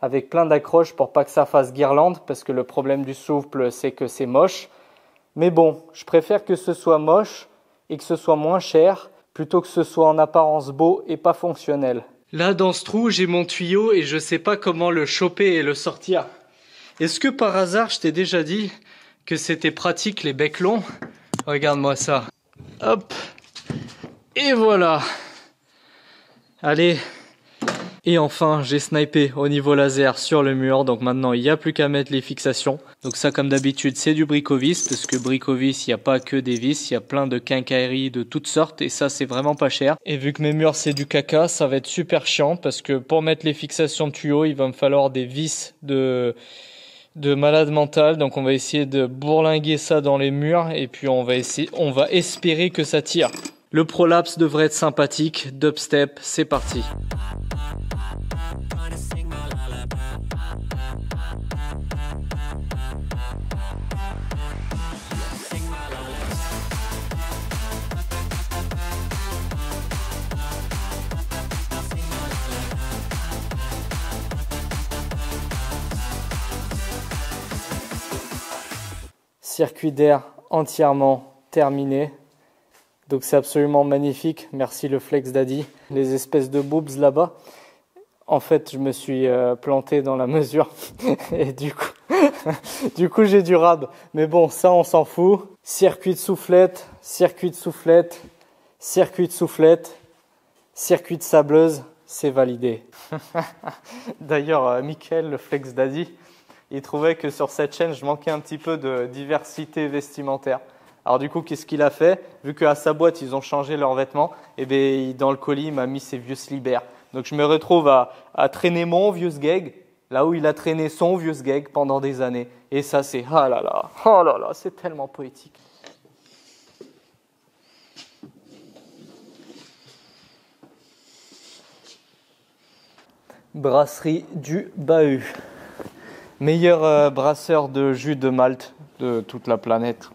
avec plein d'accroches pour pas que ça fasse guirlande, parce que le problème du souffle, c'est que c'est moche. Mais bon, je préfère que ce soit moche et que ce soit moins cher, plutôt que ce soit en apparence beau et pas fonctionnel. Là, dans ce trou, j'ai mon tuyau et je sais pas comment le choper et le sortir. Est-ce que par hasard, je t'ai déjà dit que c'était pratique les becs longs? Regarde-moi ça. Hop. Et voilà. Allez. Et enfin, j'ai snipé au niveau laser sur le mur. Donc maintenant, il n'y a plus qu'à mettre les fixations. Donc ça, comme d'habitude, c'est du bricovis. Parce que bricovis, il n'y a pas que des vis. Il y a plein de quincailleries de toutes sortes. Et ça, c'est vraiment pas cher. Et vu que mes murs, c'est du caca, ça va être super chiant. Parce que pour mettre les fixations de tuyaux, il va me falloir des vis de malade mental. Donc on va essayer de bourlinguer ça dans les murs. Et puis on va espérer que ça tire. Le prolapse devrait être sympathique. Dubstep, c'est parti. Circuit d'air entièrement terminé. Donc c'est absolument magnifique. Merci le Flex Daddy. Les espèces de boobs là-bas. En fait, je me suis planté dans la mesure. Et du coup, j'ai du rab. Mais bon, ça, on s'en fout. Circuit de soufflette, circuit de soufflette, circuit de soufflette, circuit de sableuse. C'est validé. D'ailleurs, Mickaël, le Flex Daddy, il trouvait que sur cette chaîne, je manquais un petit peu de diversité vestimentaire. Alors du coup, qu'est-ce qu'il a fait? Vu qu'à sa boîte, ils ont changé leurs vêtements, et bien dans le colis, il m'a mis ses vieux slibers. Donc je me retrouve à traîner mon vieux sgeg, là où il a traîné son vieux sgeg pendant des années. Et ça, c'est oh là là, c'est tellement poétique. Brasserie du Bahut. Meilleur brasseur de jus de malt de toute la planète.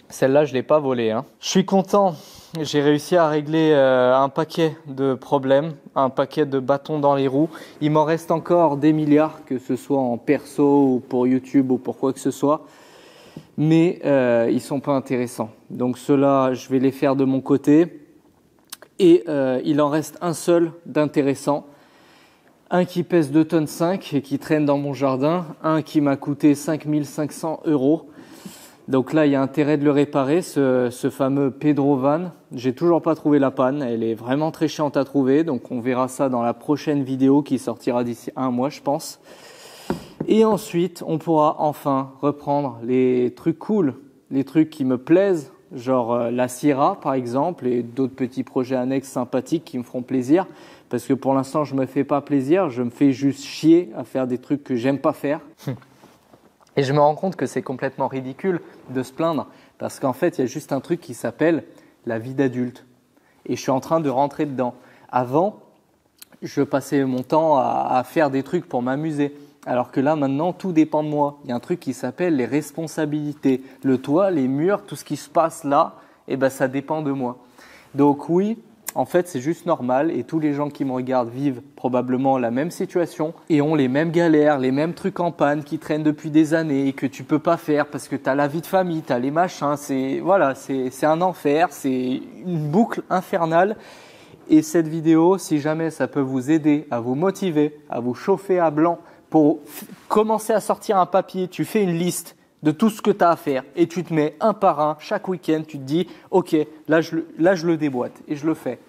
Celle-là, je ne l'ai pas volée. Je suis content. J'ai réussi à régler un paquet de problèmes, un paquet de bâtons dans les roues. Il m'en reste encore des milliards, que ce soit en perso ou pour YouTube ou pour quoi que ce soit. Mais ils ne sont pas intéressants. Donc ceux-là, je vais les faire de mon côté. Et il en reste un seul d'intéressant. Un qui pèse 2,5 tonnes et qui traîne dans mon jardin. Un qui m'a coûté 5 500 €. Donc là, il y a intérêt de le réparer, ce fameux Pedro Van. J'ai toujours pas trouvé la panne. Elle est vraiment très chiante à trouver. Donc on verra ça dans la prochaine vidéo qui sortira d'ici un mois, je pense. Et ensuite, on pourra enfin reprendre les trucs cool, les trucs qui me plaisent, genre la Sierra par exemple, et d'autres petits projets annexes sympathiques qui me feront plaisir. Parce que pour l'instant, je me fais pas plaisir, je me fais juste chier à faire des trucs que j'aime pas faire. Et je me rends compte que c'est complètement ridicule de se plaindre. Parce qu'en fait, il y a juste un truc qui s'appelle la vie d'adulte. Et je suis en train de rentrer dedans. Avant, je passais mon temps à faire des trucs pour m'amuser. Alors que là, maintenant, tout dépend de moi. Il y a un truc qui s'appelle les responsabilités. Le toit, les murs, tout ce qui se passe là, ça dépend de moi. Donc oui, En fait, c'est juste normal et tous les gens qui me regardent vivent probablement la même situation et ont les mêmes galères, les mêmes trucs en panne qui traînent depuis des années et que tu peux pas faire parce que tu as la vie de famille, tu as les machins. C'est un enfer, c'est une boucle infernale. Et cette vidéo, si jamais ça peut vous aider à vous motiver, à vous chauffer à blanc pour commencer à sortir un papier, tu fais une liste de tout ce que tu as à faire et tu te mets un par un chaque week-end, tu te dis ok, là je le déboîte et je le fais.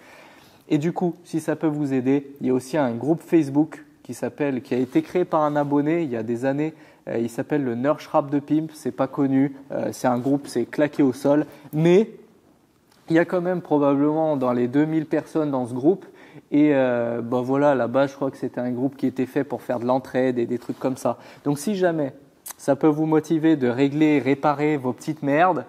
Et du coup, si ça peut vous aider, il y a aussi un groupe Facebook qui a été créé par un abonné il y a des années. Il s'appelle le Nerdschrap de Pimp, c'est pas connu, c'est un groupe, c'est claqué au sol, mais il y a quand même probablement dans les 2000 personnes dans ce groupe. Et voilà, là-bas, je crois que c'était un groupe qui était fait pour faire de l'entraide et des trucs comme ça. Donc si jamais ça peut vous motiver de réparer vos petites merdes,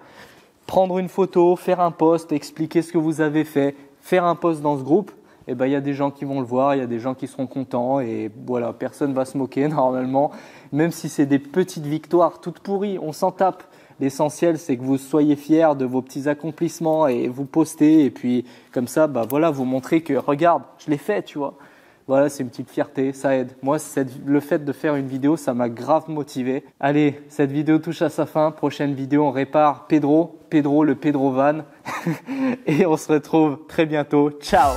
prendre une photo, faire un post, expliquer ce que vous avez fait, faire un post dans ce groupe, il y a des gens qui vont le voir, il y a des gens qui seront contents et voilà, personne va se moquer normalement. Même si c'est des petites victoires toutes pourries, on s'en tape. L'essentiel, c'est que vous soyez fiers de vos petits accomplissements et vous postez. Et puis, comme ça, vous montrez que, regarde, je l'ai fait, tu vois. Voilà, c'est une petite fierté, ça aide. Moi, le fait de faire une vidéo, ça m'a grave motivé. Allez, cette vidéo touche à sa fin. Prochaine vidéo, on répare Pedro le Pedro Van. Et on se retrouve très bientôt. Ciao!